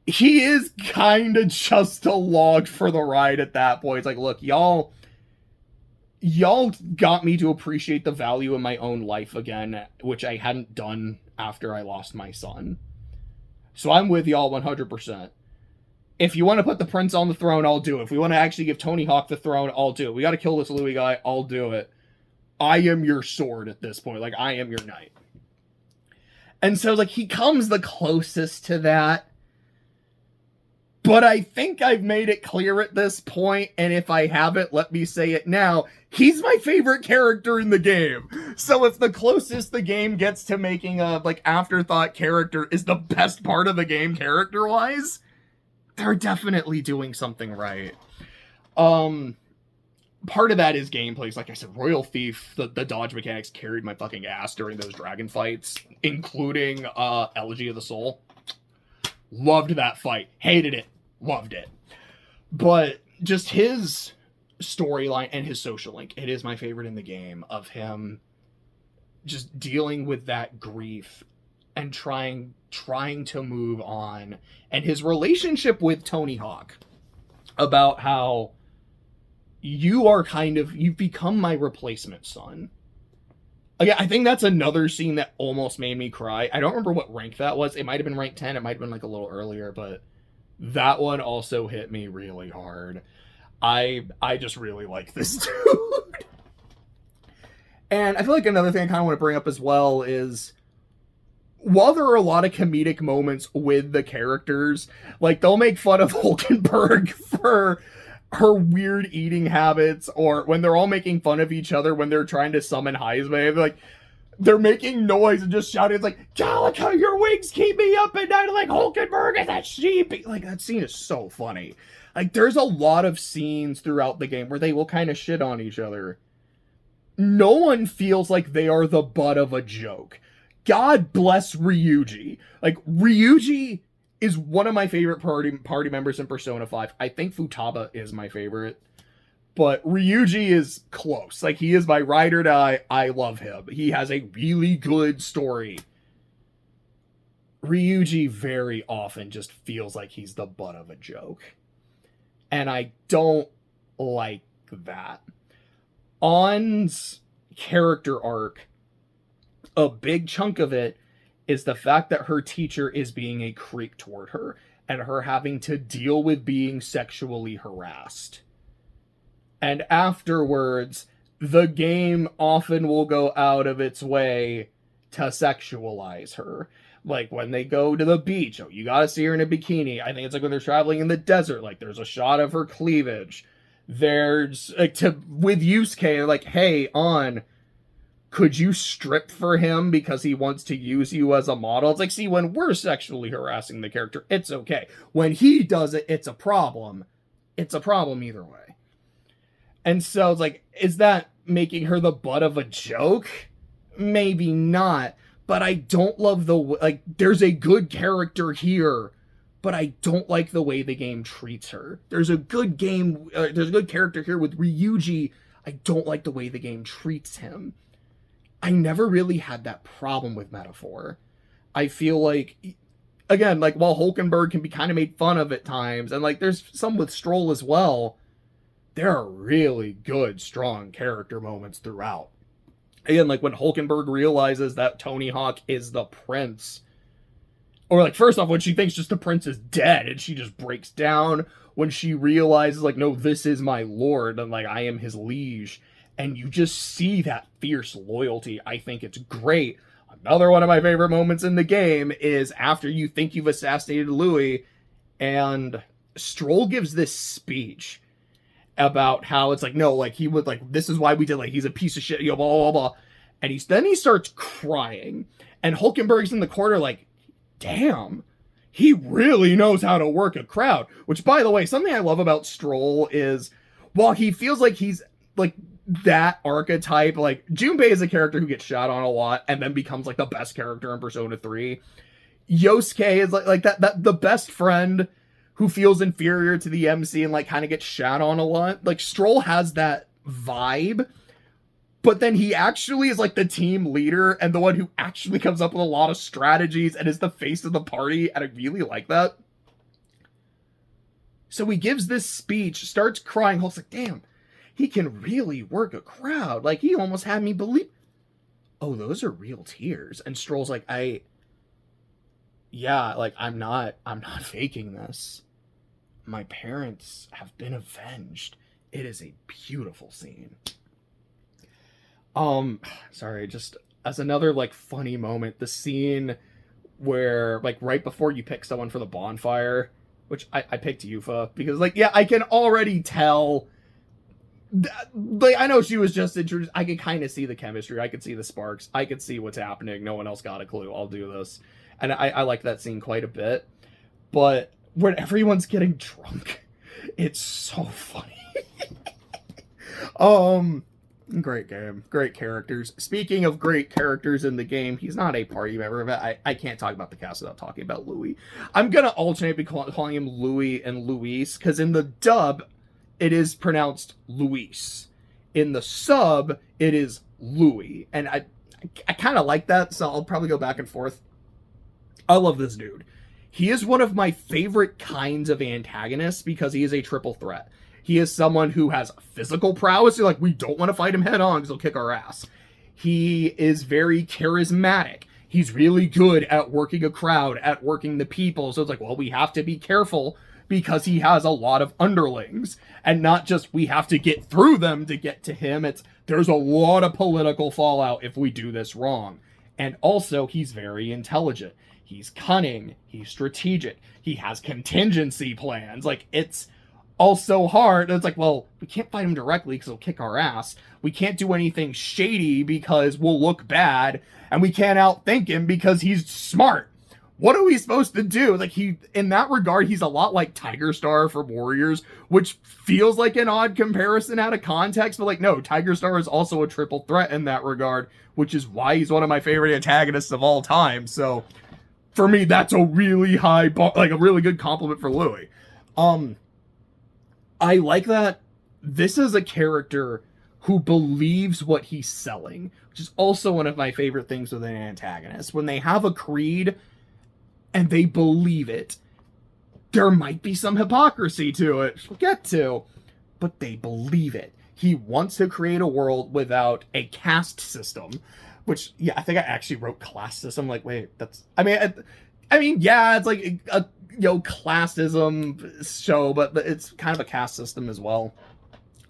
S1: He is kind of just along for the ride at that point. It's like, look, y'all got me to appreciate the value in my own life again, which I hadn't done after I lost my son. So I'm with y'all 100%. If you want to put the prince on the throne, I'll do it. If we want to actually give Tony Hawk the throne, I'll do it. We gotta kill this Louis guy, I'll do it. I am your sword at this point. Like, I am your knight. And so, like, he comes the closest to that. But I think I've made it clear at this point, and if I haven't, let me say it now. He's my favorite character in the game. So if the closest the game gets to making a, like, afterthought character is the best part of the game character-wise, they're definitely doing something right. Part of that is gameplay. Like I said, Royal Thief, the dodge mechanics carried my fucking ass during those dragon fights, including Elegy of the Soul. Loved that fight. Hated it. Loved it. But just his storyline and his social link, it is my favorite in the game, of him just dealing with that grief and trying to move on. And his relationship with Tony Hawk, about how you've become my replacement son. Again, I think that's another scene that almost made me cry. I don't remember what rank that was. It might have been rank 10. It might have been like a little earlier, but that one also hit me really hard. I just really like this dude. And I feel like another thing I kind of want to bring up as well is, while there are a lot of comedic moments with the characters, like they'll make fun of Hulkenberg for her weird eating habits, or when they're all making fun of each other when they're trying to summon Heisman, like, they're making noise and just shouting, it's like, Calica, your wings keep me up at night, like, Hulkenberg is a sheep. Like, that scene is so funny. Like, there's a lot of scenes throughout the game where they will kind of shit on each other. No one feels like they are the butt of a joke. God bless Ryuji. Like, Ryuji is one of my favorite party members in Persona 5. I think Futaba is my favorite. But Ryuji is close. Like, he is my ride or die. I love him. He has a really good story. Ryuji very often just feels like he's the butt of a joke. And I don't like that. Ann's character arc, a big chunk of it is the fact that her teacher is being a creep toward her and her having to deal with being sexually harassed. And afterwards, the game often will go out of its way to sexualize her. Like, when they go to the beach, oh, you gotta see her in a bikini. I think it's like when they're traveling in the desert, like, there's a shot of her cleavage. There's, like, with Yusuke, like, hey, Ann, could you strip for him because he wants to use you as a model? It's like, see, when we're sexually harassing the character, it's okay. When he does it, it's a problem. It's a problem either way. And so it's like, is that making her the butt of a joke? Maybe not. But I don't love the, like, there's a good character here, but I don't like the way the game treats her. There's a good character here with Ryuji. I don't like the way the game treats him. I never really had that problem with Metaphor. I feel like, again, like, while Hulkenberg can be kind of made fun of at times, and, like, there's some with Stroll as well, there are really good, strong character moments throughout. Again, like, when Hulkenberg realizes that Tony Hawk is the prince, or, like, first off, when she thinks just the prince is dead, and she just breaks down, when she realizes, like, no, this is my lord, and, like, I am his liege, and you just see that fierce loyalty. I think it's great. Another one of my favorite moments in the game is after you think you've assassinated Louis, and Stroll gives this speech about how it's like, no, like, he would, like, this is why we did, like, he's a piece of shit, you know, blah, blah, blah. And then he starts crying. And Hulkenberg's in the corner like, damn, he really knows how to work a crowd. Which, by the way, something I love about Stroll is, while he feels like he's, like, that archetype, like, Junpei is a character who gets shot on a lot and then becomes, like, the best character in Persona 3. Yosuke is, like that the best friend who feels inferior to the MC and, like, kind of gets shat on a lot. Like, Stroll has that vibe, but then he actually is, like, the team leader and the one who actually comes up with a lot of strategies and is the face of the party, and I really like that. So he gives this speech, starts crying, Hulk's like, damn, he can really work a crowd. Like, he almost had me believe, oh, those are real tears. And Stroll's like, yeah, like, I'm not faking this. My parents have been avenged. It is a beautiful scene. Sorry, just as another, like, funny moment, the scene where, like, right before you pick someone for the bonfire, which I picked Yufa, because, like, yeah, I can already tell, like, I know she was just introduced, I could kind of see the chemistry, I could see the sparks, I could see what's happening, no one else got a clue, I'll do this. And I like that scene quite a bit. But when everyone's getting drunk, it's so funny. Great game. Great characters. Speaking of great characters in the game, he's not a party member, but I can't talk about the cast without talking about Louis. I'm going to alternate between calling him Louis and Luis, because in the dub, it is pronounced Luis. In the sub, it is Louis. And I kind of like that, so I'll probably go back and forth. I love this dude. He is one of my favorite kinds of antagonists because he is a triple threat. He is someone who has physical prowess. You're like, we don't want to fight him head on because he'll kick our ass. He is very charismatic. He's really good at working a crowd, at working the people. So it's like, well, we have to be careful because he has a lot of underlings. And not just we have to get through them to get to him. There's a lot of political fallout if we do this wrong. And also, he's very intelligent. He's cunning. He's strategic. He has contingency plans. Like, it's all so hard. And it's like, well, we can't fight him directly because he'll kick our ass. We can't do anything shady because we'll look bad. And we can't outthink him because he's smart. What are we supposed to do? Like, in that regard, he's a lot like Tiger Star from Warriors, which feels like an odd comparison out of context. But like, no, Tiger Star is also a triple threat in that regard, which is why he's one of my favorite antagonists of all time. So for me, that's a really high bar, like a really good compliment for Louis. I like that this is a character who believes what he's selling, which is also one of my favorite things with an antagonist. When they have a creed and they believe it, there might be some hypocrisy to it, we'll get to, but they believe it. He wants to create a world without a caste system, which, yeah, I think I actually wrote class system. Like, wait, that's, I mean, yeah, it's like a, classism show, but it's kind of a caste system as well.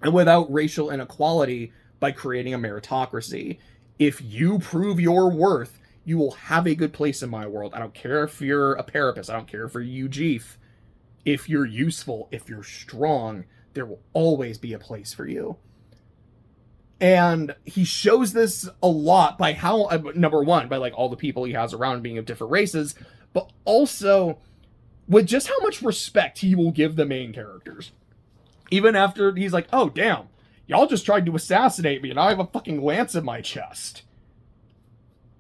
S1: And without racial inequality by creating a meritocracy. If you prove your worth, you will have a good place in my world. I don't care if you're a Parapus. I don't care if you're Ujif. If you're useful, if you're strong, there will always be a place for you. And he shows this a lot by how, number one, by like all the people he has around being of different races, but also with just how much respect he will give the main characters. Even after he's like, oh, damn, y'all just tried to assassinate me and I have a fucking lance in my chest.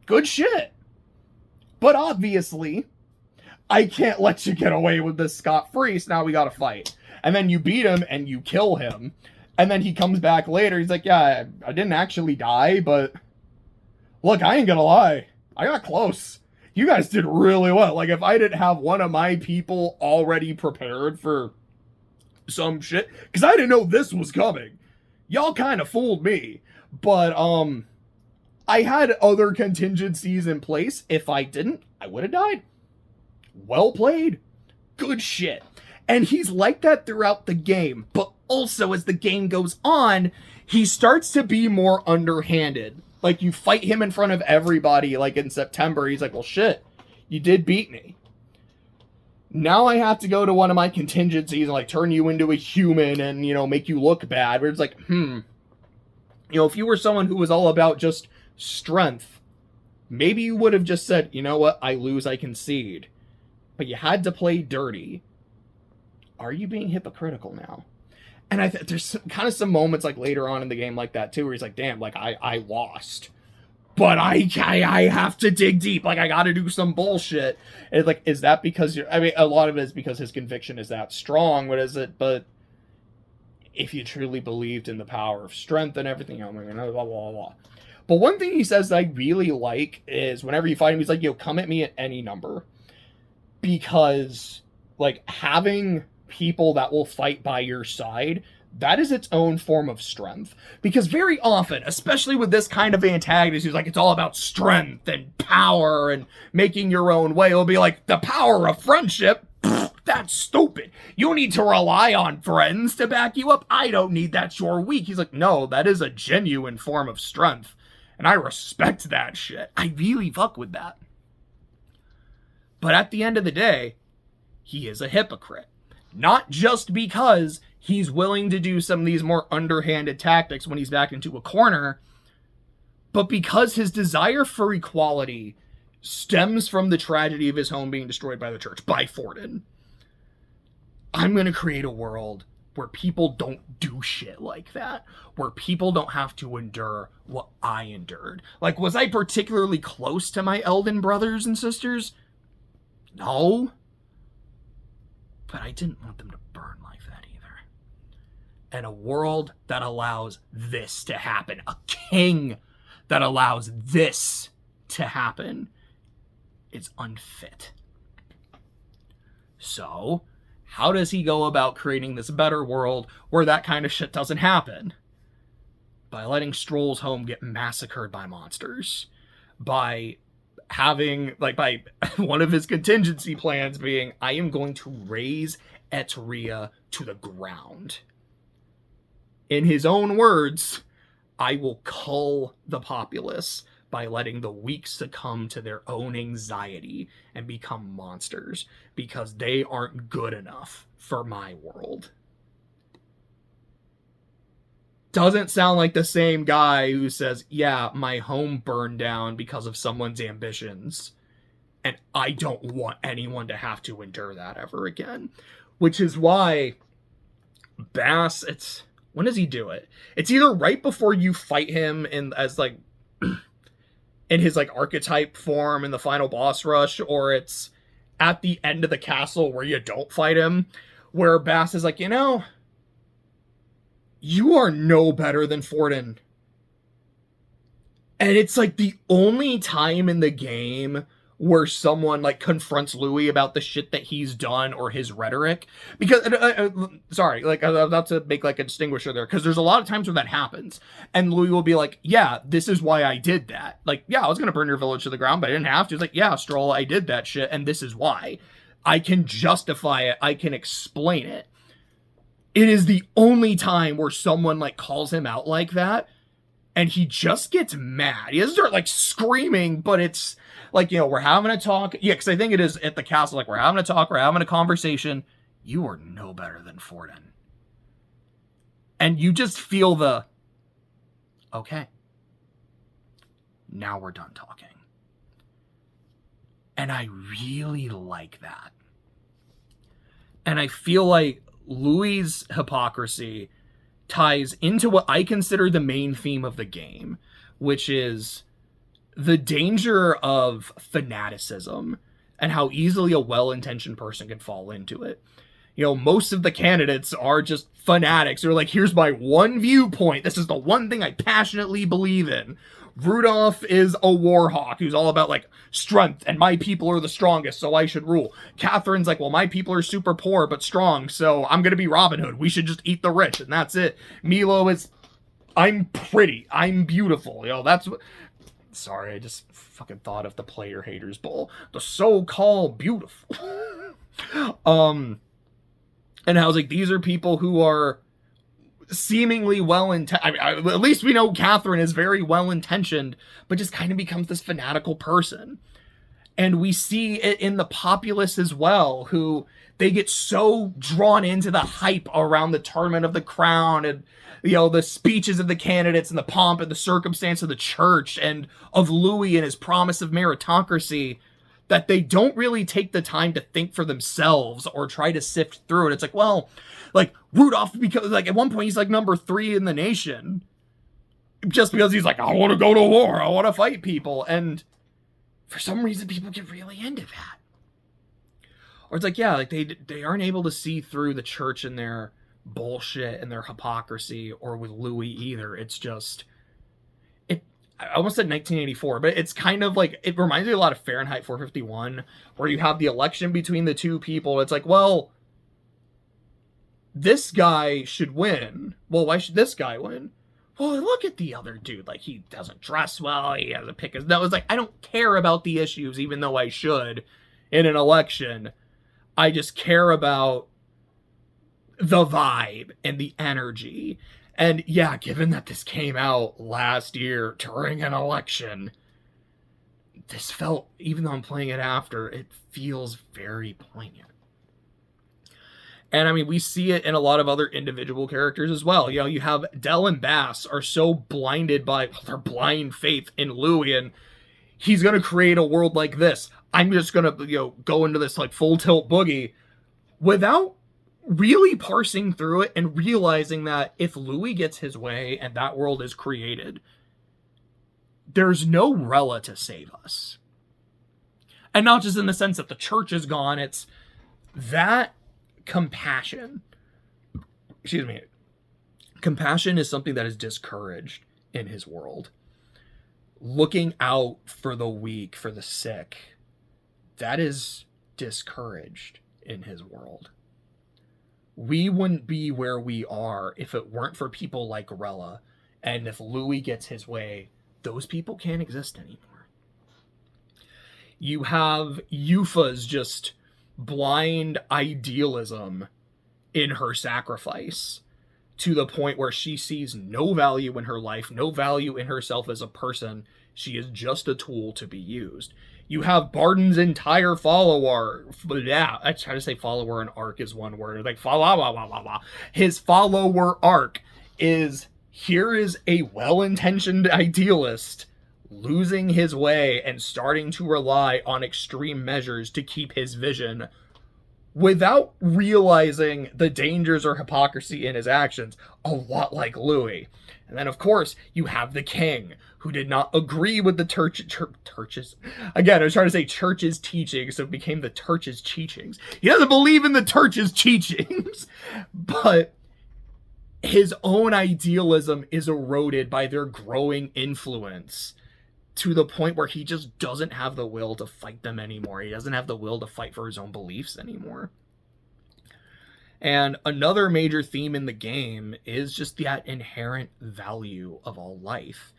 S1: Good shit. But obviously, I can't let you get away with this scot-free, so now we gotta fight. And then you beat him and you kill him. And then he comes back later, he's like, yeah, I didn't actually die, but look, I ain't gonna lie. I got close. You guys did really well. Like, if I didn't have one of my people already prepared for some shit, because I didn't know this was coming. Y'all kind of fooled me. But, I had other contingencies in place. If I didn't, I would have died. Well played. Good shit. And he's like that throughout the game. But also, as the game goes on, he starts to be more underhanded. Like, you fight him in front of everybody, like in September. He's like, well, shit, you did beat me. Now I have to go to one of my contingencies and, like, turn you into a human and, make you look bad. Where it's like, if you were someone who was all about just strength, maybe you would have just said, you know what, I lose, I concede. But you had to play dirty. Are you being hypocritical now? And there's kind of some moments like later on in the game like that too, where he's like, damn, like I lost, but I have to dig deep. Like, I got to do some bullshit. And like, is that because a lot of it is because his conviction is that strong. What is it? But if you truly believed in the power of strength and everything, blah, blah, blah, blah. But one thing he says that I really like is whenever you fight him, he's like, come at me at any number. Because, like, having people that will fight by your side, that is its own form of strength. Because very often, especially with this kind of antagonist who's like, it's all about strength and power and making your own way, it'll be like, the power of friendship? That's stupid. You need to rely on friends to back you up. I don't need that. You're weak. He's like, no, that is a genuine form of strength. And I respect that shit. I really fuck with that. But at the end of the day, he is a hypocrite. Not just because he's willing to do some of these more underhanded tactics when he's backed into a corner, but because his desire for equality stems from the tragedy of his home being destroyed by the church, by Forden. I'm going to create a world where people don't do shit like that, where people don't have to endure what I endured. Like, was I particularly close to my Elden brothers and sisters? No. But I didn't want them to burn like that either. And a world that allows this to happen, a king that allows this to happen, is unfit. So, how does he go about creating this better world where that kind of shit doesn't happen? By letting Stroll's home get massacred by monsters. By having, like, by one of his contingency plans being, I am going to raise Etria to the ground. In his own words, I will cull the populace by letting the weak succumb to their own anxiety and become monsters because they aren't good enough for my world. doesn't sound like the same guy who says, yeah, my home burned down because of someone's ambitions, and I don't want anyone to have to endure that ever again. Which is why Bass, when does he do it? It's either right before you fight him as like in his like archetype form in the final boss rush, or it's at the end of the castle where you don't fight him, where Bass is like, you are no better than Forden. And it's like the only time in the game where someone like confronts Louis about the shit that he's done or his rhetoric. Because, sorry, like I'm about to make like a distinguisher there, because there's a lot of times where that happens. And Louis will be like, yeah, this is why I did that. Like, yeah, I was going to burn your village to the ground, but I didn't have to. It's like, yeah, Stroll, I did that shit, and this is why. I can justify it. I can explain it. It is the only time where someone like calls him out like that, and he just gets mad. He doesn't start like screaming, but it's like, we're having a talk. Yeah, because I think it is at the castle, like, we're having a talk, we're having a conversation. You are no better than Forden. And you just feel okay, now we're done talking. And I really like that. And I feel like Louis' hypocrisy ties into what I consider the main theme of the game, which is the danger of fanaticism and how easily a well-intentioned person can fall into it. Most of the candidates are just fanatics. They're like, here's my one viewpoint. This is the one thing I passionately believe in. Rudolph is a war hawk who's all about like strength, and my people are the strongest, so I should rule. Catherine's like, well, my people are super poor but strong, so I'm gonna be Robin Hood. We should just eat the rich, and that's it. Milo is, I'm pretty, I'm beautiful. That's what. Sorry, I just fucking thought of the Player Haters Bowl. The so-called beautiful. And I was like, these are people who are seemingly well-intentioned. At least we know Catherine is very well-intentioned, but just kind of becomes this fanatical person. And we see it in the populace as well, who they get so drawn into the hype around the Tournament of the Crown and, the speeches of the candidates and the pomp and the circumstance of the church and of Louis and his promise of meritocracy, that they don't really take the time to think for themselves or try to sift through it. It's like, well, like Rudolph, because like at one point he's like number 3 in the nation just because he's like, I want to go to war. I want to fight people. And for some reason, people get really into that. Or it's like, yeah, like they aren't able to see through the church and their bullshit and their hypocrisy, or with Louis either. It's just, I almost said 1984, but it's kind of like, it reminds me a lot of Fahrenheit 451, where you have the election between the two people. It's like, well, this guy should win. Well, why should this guy win? Well, look at the other dude. Like, he doesn't dress well. He has a pick his nose. Like, I don't care about the issues, even though I should in an election. I just care about the vibe and the energy. And yeah, given that this came out last year during an election, this felt, even though I'm playing it after, it feels very poignant. And I mean, we see it in a lot of other individual characters as well. You have Dell and Bass are so blinded by their blind faith in Louis, and he's going to create a world like this. I'm just going to, go into this like full tilt boogie without really parsing through it and realizing that if Louis gets his way and that world is created, there's no Rella to save us. And not just in the sense that the church is gone, it's that compassion. Excuse me. Compassion is something that is discouraged in his world. Looking out for the weak, for the sick, that is discouraged in his world. We wouldn't be where we are if it weren't for people like Rella. And if Louis gets his way, those people can't exist anymore. You have Yufa's just blind idealism in her sacrifice, to the point where she sees no value in her life, no value in herself as a person. She is just a tool to be used. You have Barden's entire follower. Yeah, I try to say follower and arc is one word. Like, his follower arc is here is a well-intentioned idealist losing his way and starting to rely on extreme measures to keep his vision without realizing the dangers or hypocrisy in his actions, a lot like Louis. And then, of course, you have the king, who did not agree with the church's... Again, I was trying to say church's teachings, so it became the church's teachings. He doesn't believe in the church's teachings, but his own idealism is eroded by their growing influence to the point where he just doesn't have the will to fight them anymore. He doesn't have the will to fight for his own beliefs anymore. And another major theme in the game is just that inherent value of all life.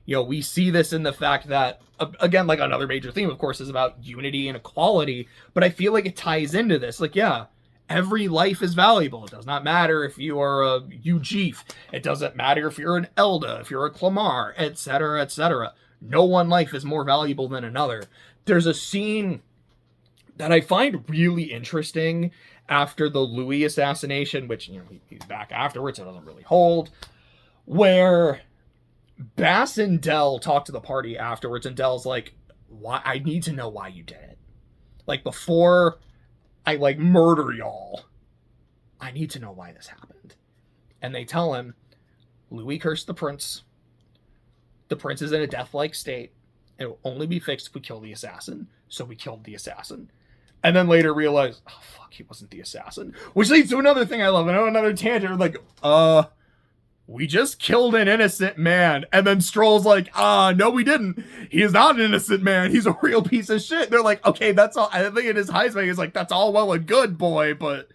S1: You know, we see this in the fact that, again, like another major theme, of course, is about unity and equality, but I feel like it ties into this. Like, yeah, every life is valuable. It does not matter if you are a Ujif. It doesn't matter if you're an Elda, if you're a Clamar, etc., etc. No one life is more valuable than another. There's a scene that I find really interesting after the Louis assassination, which, you know, he's back afterwards, so it doesn't really hold, where Bass and Dell talk to the party afterwards, and Dell's like, "Why? I need to know why you did it. Like, before I, like, murder y'all, I need to know why this happened." And they tell him, Louis cursed the prince. The prince is in a death-like state. It will only be fixed if we kill the assassin. So we killed the assassin. And then later realized, oh, fuck, he wasn't the assassin. Which leads to another thing I love. I know another tangent. Like, we just killed an innocent man. And then Stroll's like, no, we didn't. He is not an innocent man. He's a real piece of shit. They're like, okay, that's all. I think in his Heisman, he's like, that's all well and good, boy, but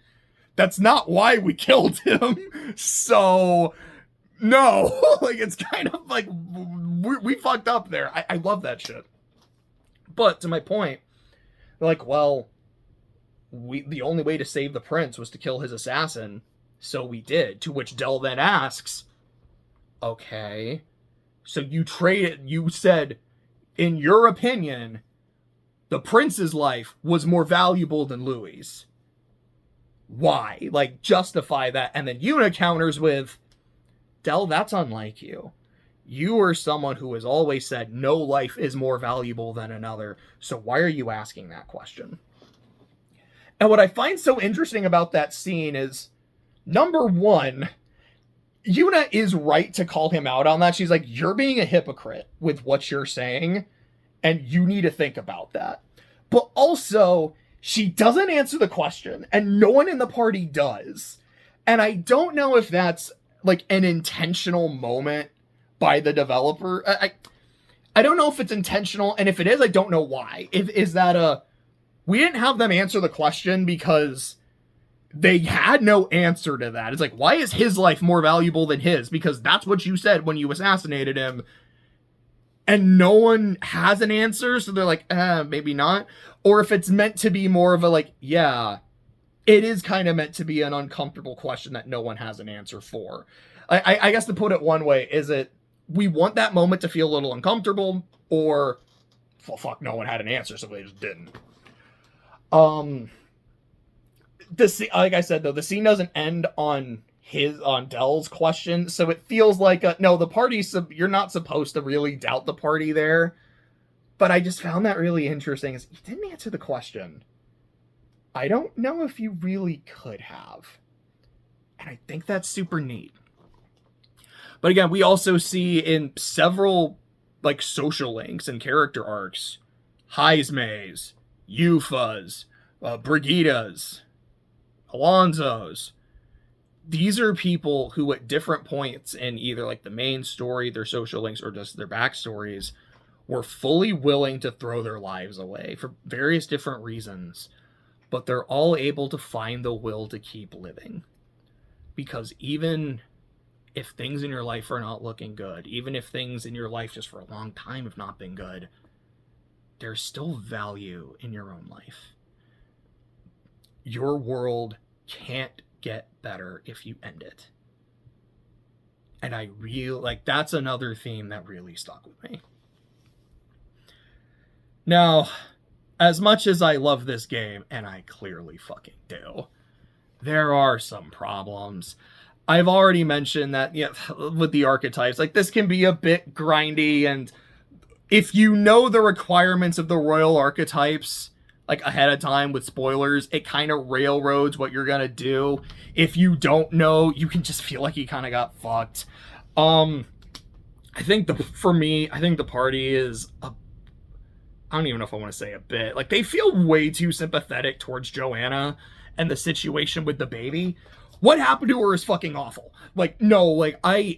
S1: that's not why we killed him. So, no. Like, it's kind of like, we fucked up there. I love that shit. But to my point, they're like, well, the only way to save the prince was to kill his assassin, so we did. To which Dell then asks, okay, so you said, in your opinion, the prince's life was more valuable than Louis's. Why? Like, justify that. And then Yuna counters with, Dell, that's unlike you. You are someone who has always said no life is more valuable than another, so why are you asking that question? And what I find so interesting about that scene is, number one, Yuna is right to call him out on that. She's like, you're being a hypocrite with what you're saying, and you need to think about that. But also, she doesn't answer the question, and no one in the party does. And I don't know if that's like an intentional moment by the developer. I don't know if it's intentional, and if it is, I don't know why. Is that we didn't have them answer the question because they had no answer to that. It's like, why is his life more valuable than his? Because that's what you said when you assassinated him. And no one has an answer, so they're like, maybe not. Or if it's meant to be more of a, like, yeah, it is kind of meant to be an uncomfortable question that no one has an answer for. I guess to put it one way, is it, we want that moment to feel a little uncomfortable, or, well, fuck, no one had an answer, so they just didn't. Like I said, though, the scene doesn't end on Dell's question, so it feels like, no, the party's, you're not supposed to really doubt the party there, but I just found that really interesting, is he didn't answer the question. I don't know if you really could have, and I think that's super neat. But again, we also see in several, like, social links and character arcs, Heismays, Yufas, Brigidas, Alonzo's. These are people who at different points in either, like, the main story, their social links, or just their backstories, were fully willing to throw their lives away for various different reasons. But they're all able to find the will to keep living. Because even if things in your life are not looking good, even if things in your life just for a long time have not been good, there's still value in your own life. Your world can't get better if you end it. And I really, like, that's another theme that really stuck with me. Now, as much as I love this game, and I clearly fucking do, there are some problems. I've already mentioned that, yeah, with the archetypes, like, this can be a bit grindy, and if you know the requirements of the royal archetypes, like, ahead of time with spoilers, it kind of railroads what you're gonna do. If you don't know, you can just feel like you kind of got fucked. I think for me, I think the party is I don't even know if I want to say a bit. Like, they feel way too sympathetic towards Joanna and the situation with the baby. What happened to her is fucking awful. Like, no, like, I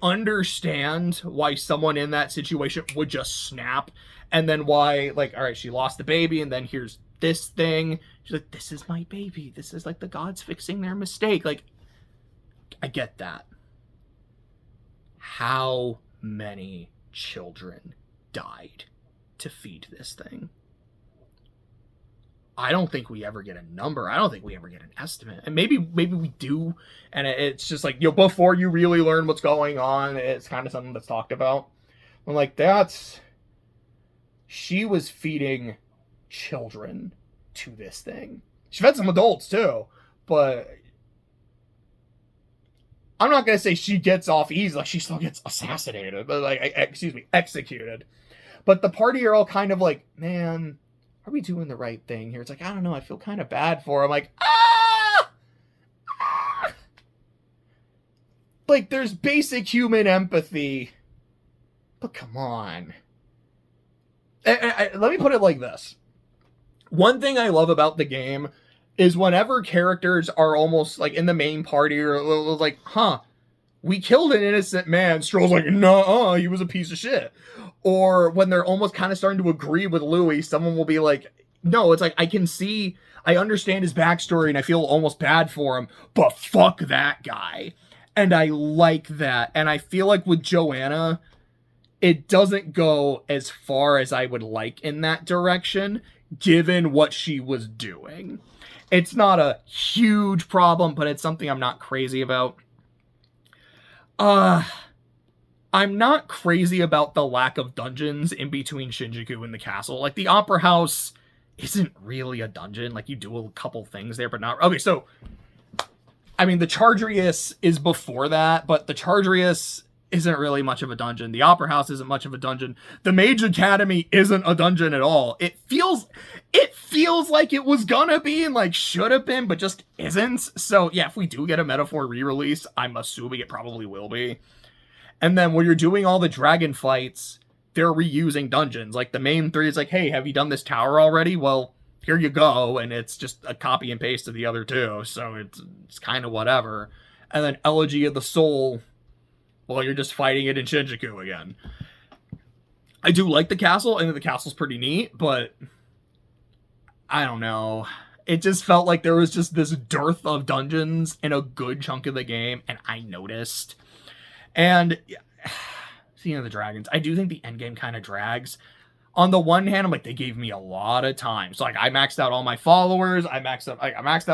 S1: understand why someone in that situation would just snap, and then why, like, all right, she lost the baby, and then here's this thing. She's like, this is my baby. This is like the gods fixing their mistake. Like, I get that. How many children died to feed this thing? I don't think we ever get a number. I don't think we ever get an estimate. And maybe we do, and it's just like, before you really learn what's going on, it's kind of something that's talked about. I'm like, she was feeding children to this thing. She fed some adults too, but I'm not gonna say she gets off easy. Like, she still gets assassinated, but executed. But the party are all kind of like, man, are we doing the right thing here? It's like, I don't know, I feel kind of bad for him. Like, like, there's basic human empathy, but come on. Let me put it like this. One thing I love about the game is whenever characters are almost like in the main party or like, we killed an innocent man, Stroll's like, no, he was a piece of shit. Or when they're almost kind of starting to agree with Louis, someone will be like, no, it's like, I understand his backstory and I feel almost bad for him, but fuck that guy. And I like that. And I feel like with Joanna, it doesn't go as far as I would like in that direction, given what she was doing. It's not a huge problem, but it's something I'm not crazy about. I'm not crazy about the lack of dungeons in between Shinjuku and the castle. Like, the Opera House isn't really a dungeon. Like, you do a couple things there, but not... Okay, so, I mean, the Chartrius is before that, but the Chartrius isn't really much of a dungeon. The Opera House isn't much of a dungeon. The Mage Academy isn't a dungeon at all. It feels like it was gonna be and, like, should have been, but just isn't. So, yeah, if we do get a Metaphor re-release, I'm assuming it probably will be. And then when you're doing all the dragon fights, they're reusing dungeons. Like, the main three is like, hey, have you done this tower already? Well, here you go. And it's just a copy and paste of the other two. So it's kind of whatever. And then Elegy of the Soul, well, you're just fighting it in Shinjuku again. I do like the castle. I think the castle's pretty neat, but I don't know. It just felt like there was just this dearth of dungeons in a good chunk of the game, and I noticed. And Seeing of the Dragons, I do think the endgame kind of drags. On the one hand, I'm like, they gave me a lot of time. So, like, I maxed out all my followers. I maxed out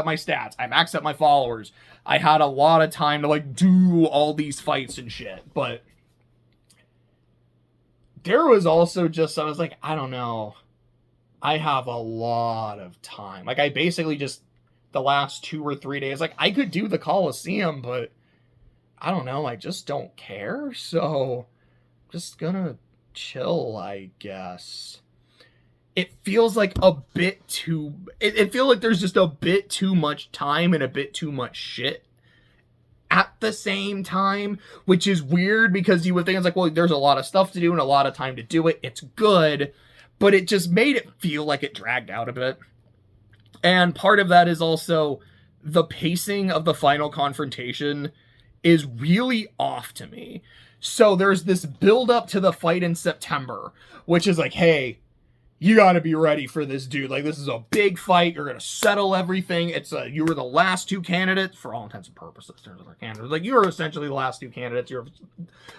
S1: my stats. I maxed out my followers. I had a lot of time to, like, do all these fights and shit. But there was also just, I was like, I don't know. I have a lot of time. Like, I basically just, the last 2 or 3 days, like, I could do the Coliseum, but I don't know. I just don't care. So, just gonna chill, I guess. It feels like a bit too... It feels like there's just a bit too much time and a bit too much shit at the same time, which is weird because you would think it's like, well, there's a lot of stuff to do and a lot of time to do it. It's good, but it just made it feel like it dragged out a bit. And part of that is also the pacing of the final confrontation is really off to me. So there's this build up to the fight in September, which is like, hey, you got to be ready for this dude. Like, this is a big fight. You're going to settle everything. You were the last 2 candidates for all intents and purposes. There's other candidates. Like, you were essentially the last 2 candidates. You're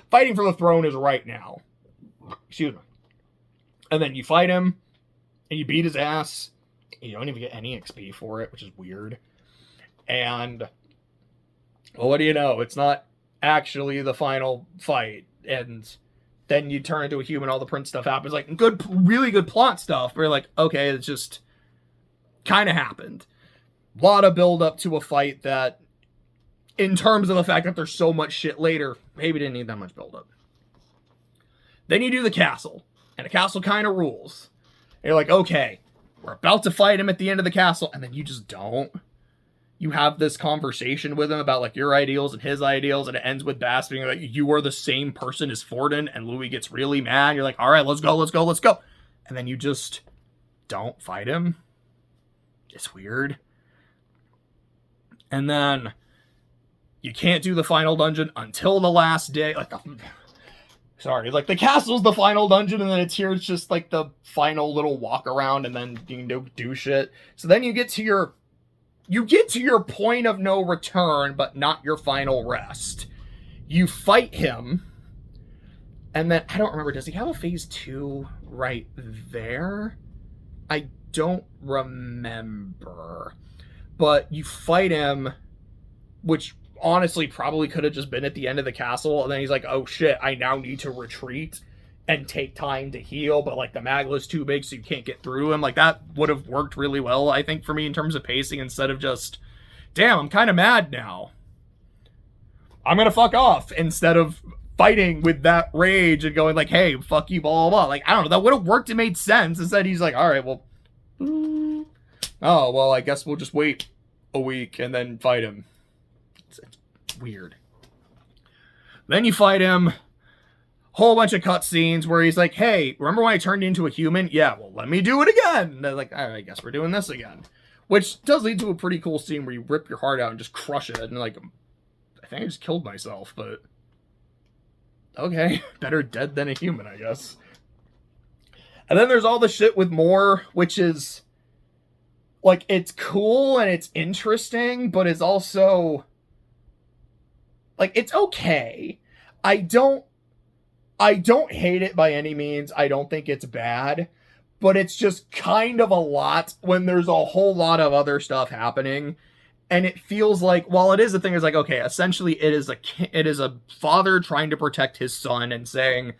S1: fighting for the throne is right now. Excuse me. And then you fight him and you beat his ass. You don't even get any XP for it, which is weird. And, well, what do you know? It's not actually the final fight. And then you turn into a human, all the prince stuff happens. Like, really good plot stuff. Where you're like, okay, it just kind of happened. A lot of build up to a fight that in terms of the fact that there's so much shit later, maybe didn't need that much buildup. Then you do the castle, and the castle kind of rules. And you're like, okay, we're about to fight him at the end of the castle, and then you just don't. You have this conversation with him about like your ideals and his ideals, and it ends with Bass being like, you are the same person as Forden, and Louis gets really mad. You're like, all right, let's go. And then you just don't fight him. It's weird. And then you can't do the final dungeon until the last day. Like, like the castle's the final dungeon, and then it's just like the final little walk around, and then you can do shit. So then you get to your point of no return, but not your final rest. You fight him, and then I don't remember. Does he have a phase 2 right there? I don't remember. But you fight him, which honestly probably could have just been at the end of the castle, and then he's like, oh shit, I now need to retreat and take time to heal, but like the Magla's too big so you can't get through him. Like that would have worked really well, I think, for me in terms of pacing, instead of just, damn, I'm kind of mad now, I'm gonna fuck off, instead of fighting with that rage and going like, hey, fuck you, blah, blah, blah. Like, I don't know, that would have worked, it made sense. Instead he's like, all right, well, oh, well, I guess we'll just wait a week and then fight him. It's weird. Then you fight him. Whole bunch of cutscenes where he's like, hey, remember when I turned into a human? Yeah, well, let me do it again. And they're like, all right, I guess we're doing this again. Which does lead to a pretty cool scene where you rip your heart out and just crush it. And like, I think I just killed myself, but okay. Better dead than a human, I guess. And then there's all the shit with Moore, which is like, it's cool and it's interesting, but it's also like, it's okay. I don't hate it by any means. I don't think it's bad, but it's just kind of a lot when there's a whole lot of other stuff happening. And it feels like, while it is a thing, it's like, okay, essentially it is a father trying to protect his son and saying,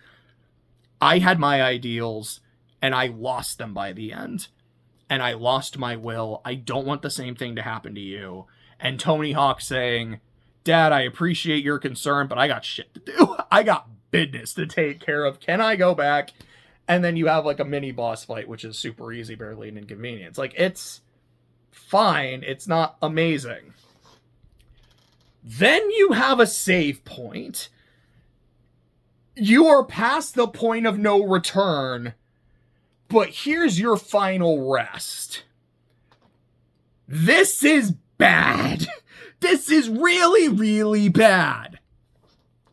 S1: I had my ideals and I lost them by the end. And I lost my will. I don't want the same thing to happen to you. And Tony Hawk saying, Dad, I appreciate your concern, but I got shit to do. I got business to take care of. Can I go back? And then you have like a mini boss fight, which is super easy, barely an inconvenience. Like, it's fine. It's not amazing. Then you have a save point. You are past the point of no return, but here's your final rest. This is bad. This is really, really bad.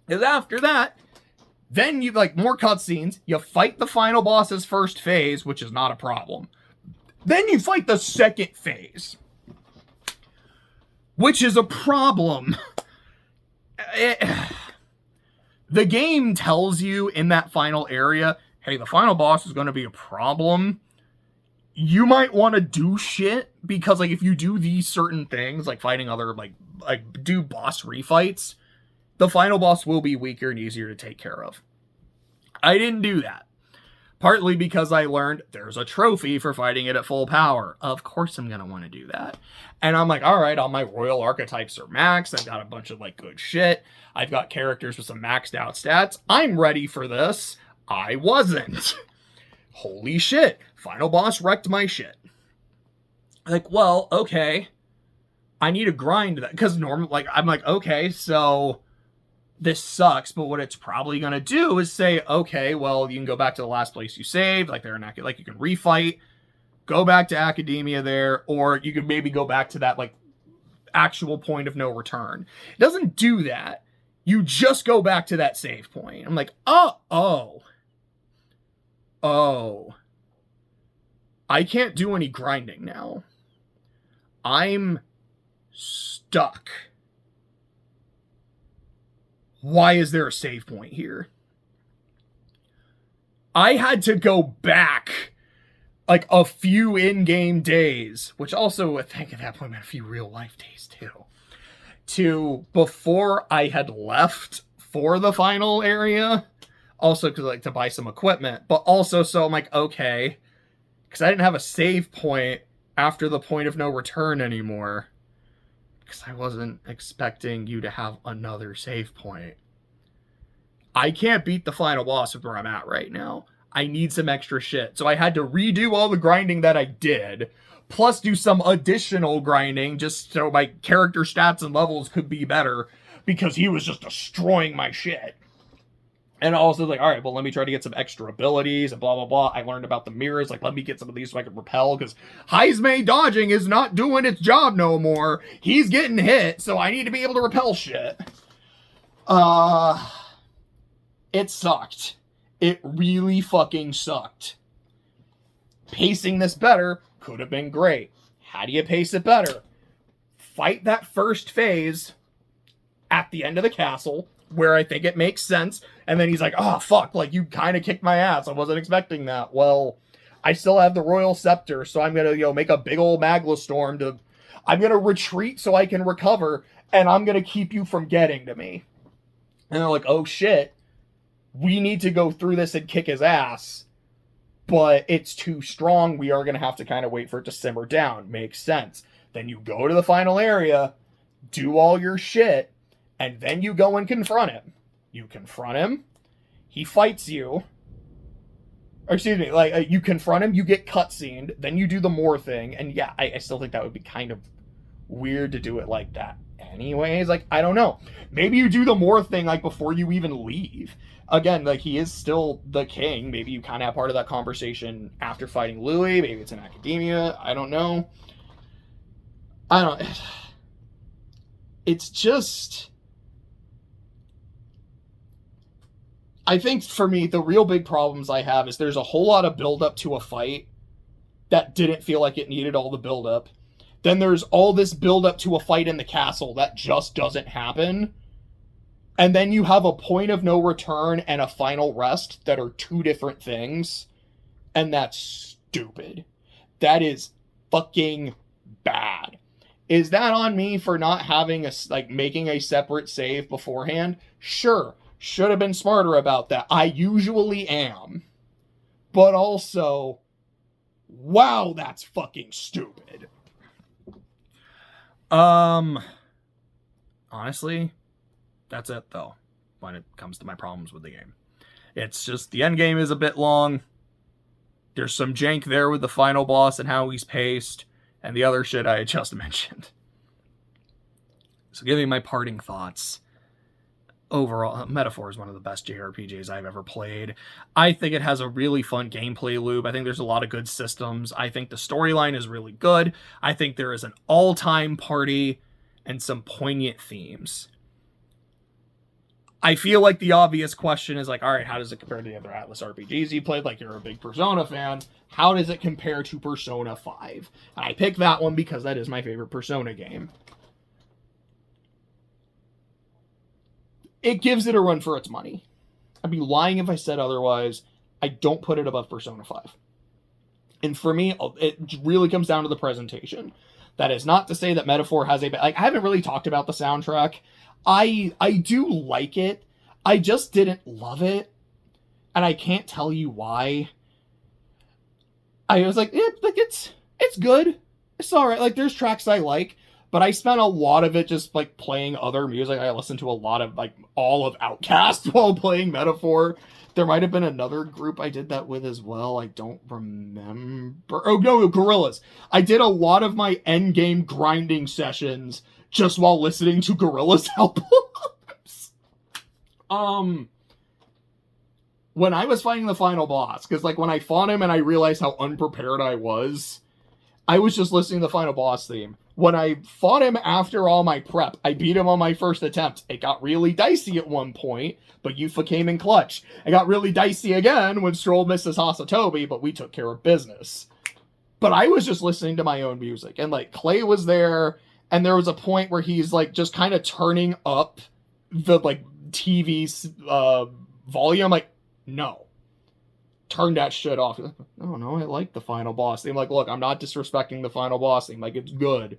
S1: Because after that, then you like more cutscenes. You fight the final boss's first phase, which is not a problem. Then you fight the second phase, which is a problem. The game tells you in that final area, hey, the final boss is going to be a problem. You might want to do shit, because like if you do these certain things, like fighting other like do boss refights, the final boss will be weaker and easier to take care of. I didn't do that. Partly because I learned there's a trophy for fighting it at full power. Of course I'm going to want to do that. And I'm like, all right, all my royal archetypes are maxed. I've got a bunch of like good shit. I've got characters with some maxed out stats. I'm ready for this. I wasn't. Holy shit. Final boss wrecked my shit. Like, well, okay. I need to grind that. Because I'm like, okay, so this sucks, but what it's probably going to do is say, okay, well, you can go back to the last place you saved. Like, they're not, like, you can refight, go back to Academia there, or you could maybe go back to that, like, actual point of no return. It doesn't do that. You just go back to that save point. I'm like, oh. I can't do any grinding now. I'm stuck. Why is there a save point here? I had to go back like a few in-game days, which also I think at that point meant a few real-life days too, to before I had left for the final area. Also, because like to buy some equipment, but also so I'm like, okay, because I didn't have a save point after the point of no return anymore. because I wasn't expecting you to have another save point. I can't beat the final boss with where I'm at right now. I need some extra shit. So I had to redo all the grinding that I did, plus do some additional grinding just so my character stats and levels could be better, because he was just destroying my shit. And also like, all right, well, let me try to get some extra abilities and blah, blah, blah. I learned about the mirrors. Like, let me get some of these so I can repel, because Heismei dodging is not doing its job no more. He's getting hit, so I need to be able to repel shit. It sucked. It really fucking sucked. Pacing this better could have been great. How do you pace it better? Fight that first phase at the end of the castle, where I think it makes sense, and then he's like, oh, fuck, like, you kind of kicked my ass. I wasn't expecting that. Well, I still have the Royal Scepter, so I'm gonna, make a big old Magla Storm to... I'm gonna retreat so I can recover, and I'm gonna keep you from getting to me. And they're like, oh, shit. We need to go through this and kick his ass, but it's too strong. We are going to have to kind of wait for it to simmer down. Makes sense. Then you go to the final area, do all your shit, and then you go and confront him. You confront him, he fights you. Or excuse me, like, you confront him, you get cutscened, then you do the more thing, and yeah, I still think that would be kind of weird to do it like that. Anyways, like, I don't know. Maybe you do the more thing, like, before you even leave. Again, like, he is still the king. Maybe you kind of have part of that conversation after fighting Louis. Maybe it's in academia. I don't know. It's just... I think, for me, the real big problems I have is there's a whole lot of build-up to a fight that didn't feel like it needed all the build-up. Then there's all this build-up to a fight in the castle that just doesn't happen. And then you have a point of no return and a final rest that are two different things. And that's stupid. That is fucking bad. Is that on me for not having making a separate save beforehand? Sure. Should have been smarter about that. I usually am. But also, wow, that's fucking stupid. Honestly, that's it, though, when it comes to my problems with the game. It's just, the end game is a bit long. There's some jank there with the final boss and how he's paced, and the other shit I just mentioned. So giving my parting thoughts. Overall, Metaphor is one of the best JRPGs I've ever played. I think it has a really fun gameplay loop. I think there's a lot of good systems. I think the storyline is really good. I think there is an all-time party and some poignant themes. I feel like the obvious question is like, all right, how does it compare to the other Atlas RPGs you played? Like, you're a big Persona fan. How does it compare to Persona 5? And I picked that one because that is my favorite Persona game. It gives it a run for its money. I'd be lying if I said otherwise. I don't put it above Persona 5. And for me, it really comes down to the presentation. That is not to say that Metaphor has I haven't really talked about the soundtrack. I do like it. I just didn't love it. And I can't tell you why. I was like, it's good. It's alright. Like, there's tracks I like. But I spent a lot of it just, like, playing other music. I listened to a lot of, like, all of Outkast while playing Metaphor. There might have been another group I did that with as well. I don't remember. Oh, no, Gorillaz. I did a lot of my endgame grinding sessions just while listening to Gorillaz albums. When I was fighting the final boss, because, like, when I fought him and I realized how unprepared I was just listening to the final boss theme. When I fought him after all my prep, I beat him on my first attempt. It got really dicey at one point, but Yufa came in clutch. It got really dicey again when Stroll misses Hasatobi, but we took care of business. But I was just listening to my own music, and, like, Clay was there, and there was a point where he's, like, just kind of turning up the, like, TV volume. Like, no. Turn that shit off. Oh no, I like the final boss theme. Like, look, I'm not disrespecting the final boss theme. Like, it's good.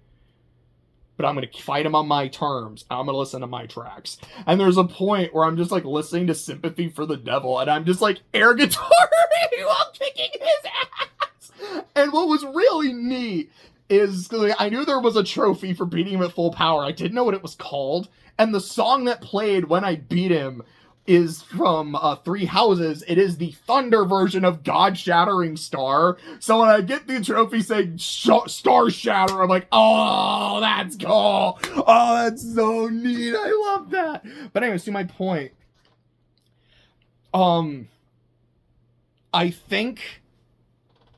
S1: But I'm going to fight him on my terms. I'm going to listen to my tracks. And there's a point where I'm just, like, listening to Sympathy for the Devil, and I'm just, like, air guitaring while kicking his ass. And what was really neat is, like, I knew there was a trophy for beating him at full power. I didn't know what it was called. And the song that played when I beat him is from Three Houses. It is the Thunder version of God Shattering Star. So when I get the trophy saying Star Shatter, I'm like, oh, that's cool. Oh, that's so neat. I love that. But anyways, to my point. I think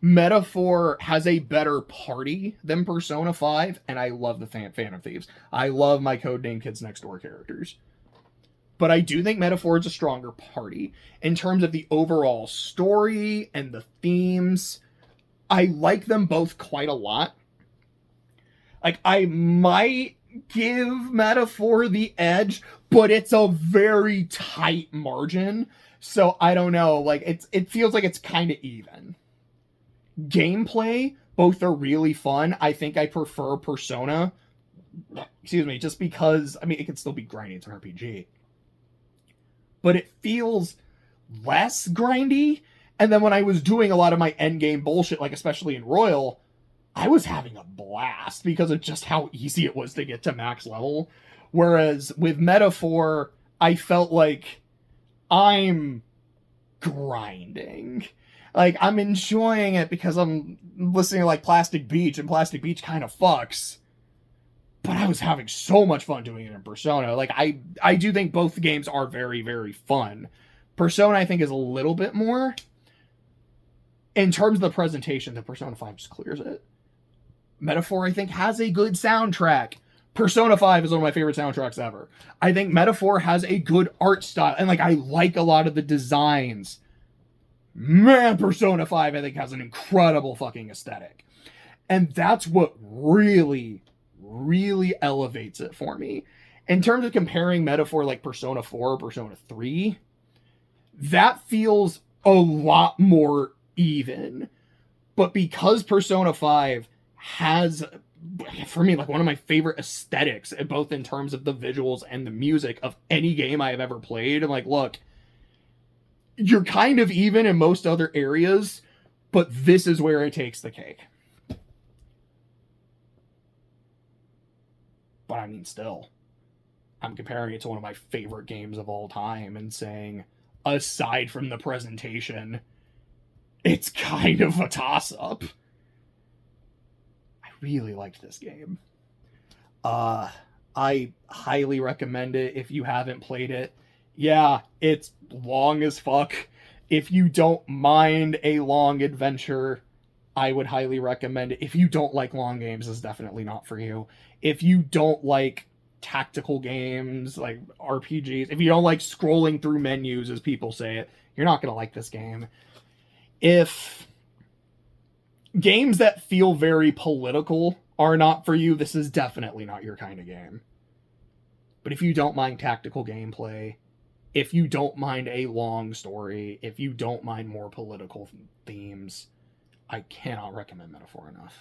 S1: Metaphor has a better party than Persona 5, and I love the Phantom Thieves. I love my Codename Kids Next Door characters. But I do think Metaphor is a stronger party. In terms of the overall story and the themes, I like them both quite a lot. Like, I might give Metaphor the edge, but it's a very tight margin. So I don't know, like, it feels like it's kind of even. Gameplay, both are really fun. I think I prefer Persona, just because, I mean, it can still be grindy, it's an RPG. But it feels less grindy. And then when I was doing a lot of my endgame bullshit, like especially in Royal, I was having a blast because of just how easy it was to get to max level. Whereas with Metaphor, I felt like I'm grinding. Like, I'm enjoying it because I'm listening to, like, Plastic Beach, and Plastic Beach kind of fucks. But I was having so much fun doing it in Persona. Like, I do think both games are very, very fun. Persona, I think, is a little bit more. In terms of the presentation, the Persona 5 just clears it. Metaphor, I think, has a good soundtrack. Persona 5 is one of my favorite soundtracks ever. I think Metaphor has a good art style, and, like, I like a lot of the designs. Man, Persona 5, I think, has an incredible fucking aesthetic. And that's what really, really elevates it for me. In terms of comparing Metaphor like Persona 4 or Persona 3, that feels a lot more even. But because Persona 5 has, for me, like, one of my favorite aesthetics, both in terms of the visuals and the music of any game I have ever played, I'm like, look, you're kind of even in most other areas, but this is where it takes the cake. But I mean, still, I'm comparing it to one of my favorite games of all time and saying, aside from the presentation, it's kind of a toss-up. I really liked this game. I highly recommend it if you haven't played it. Yeah, it's long as fuck. If you don't mind a long adventure, I would highly recommend it. If you don't like long games, it's definitely not for you. If you don't like tactical games, like RPGs, if you don't like scrolling through menus, as people say it, you're not going to like this game. If games that feel very political are not for you, this is definitely not your kind of game. But if you don't mind tactical gameplay, if you don't mind a long story, if you don't mind more political themes, I cannot recommend Metaphor enough.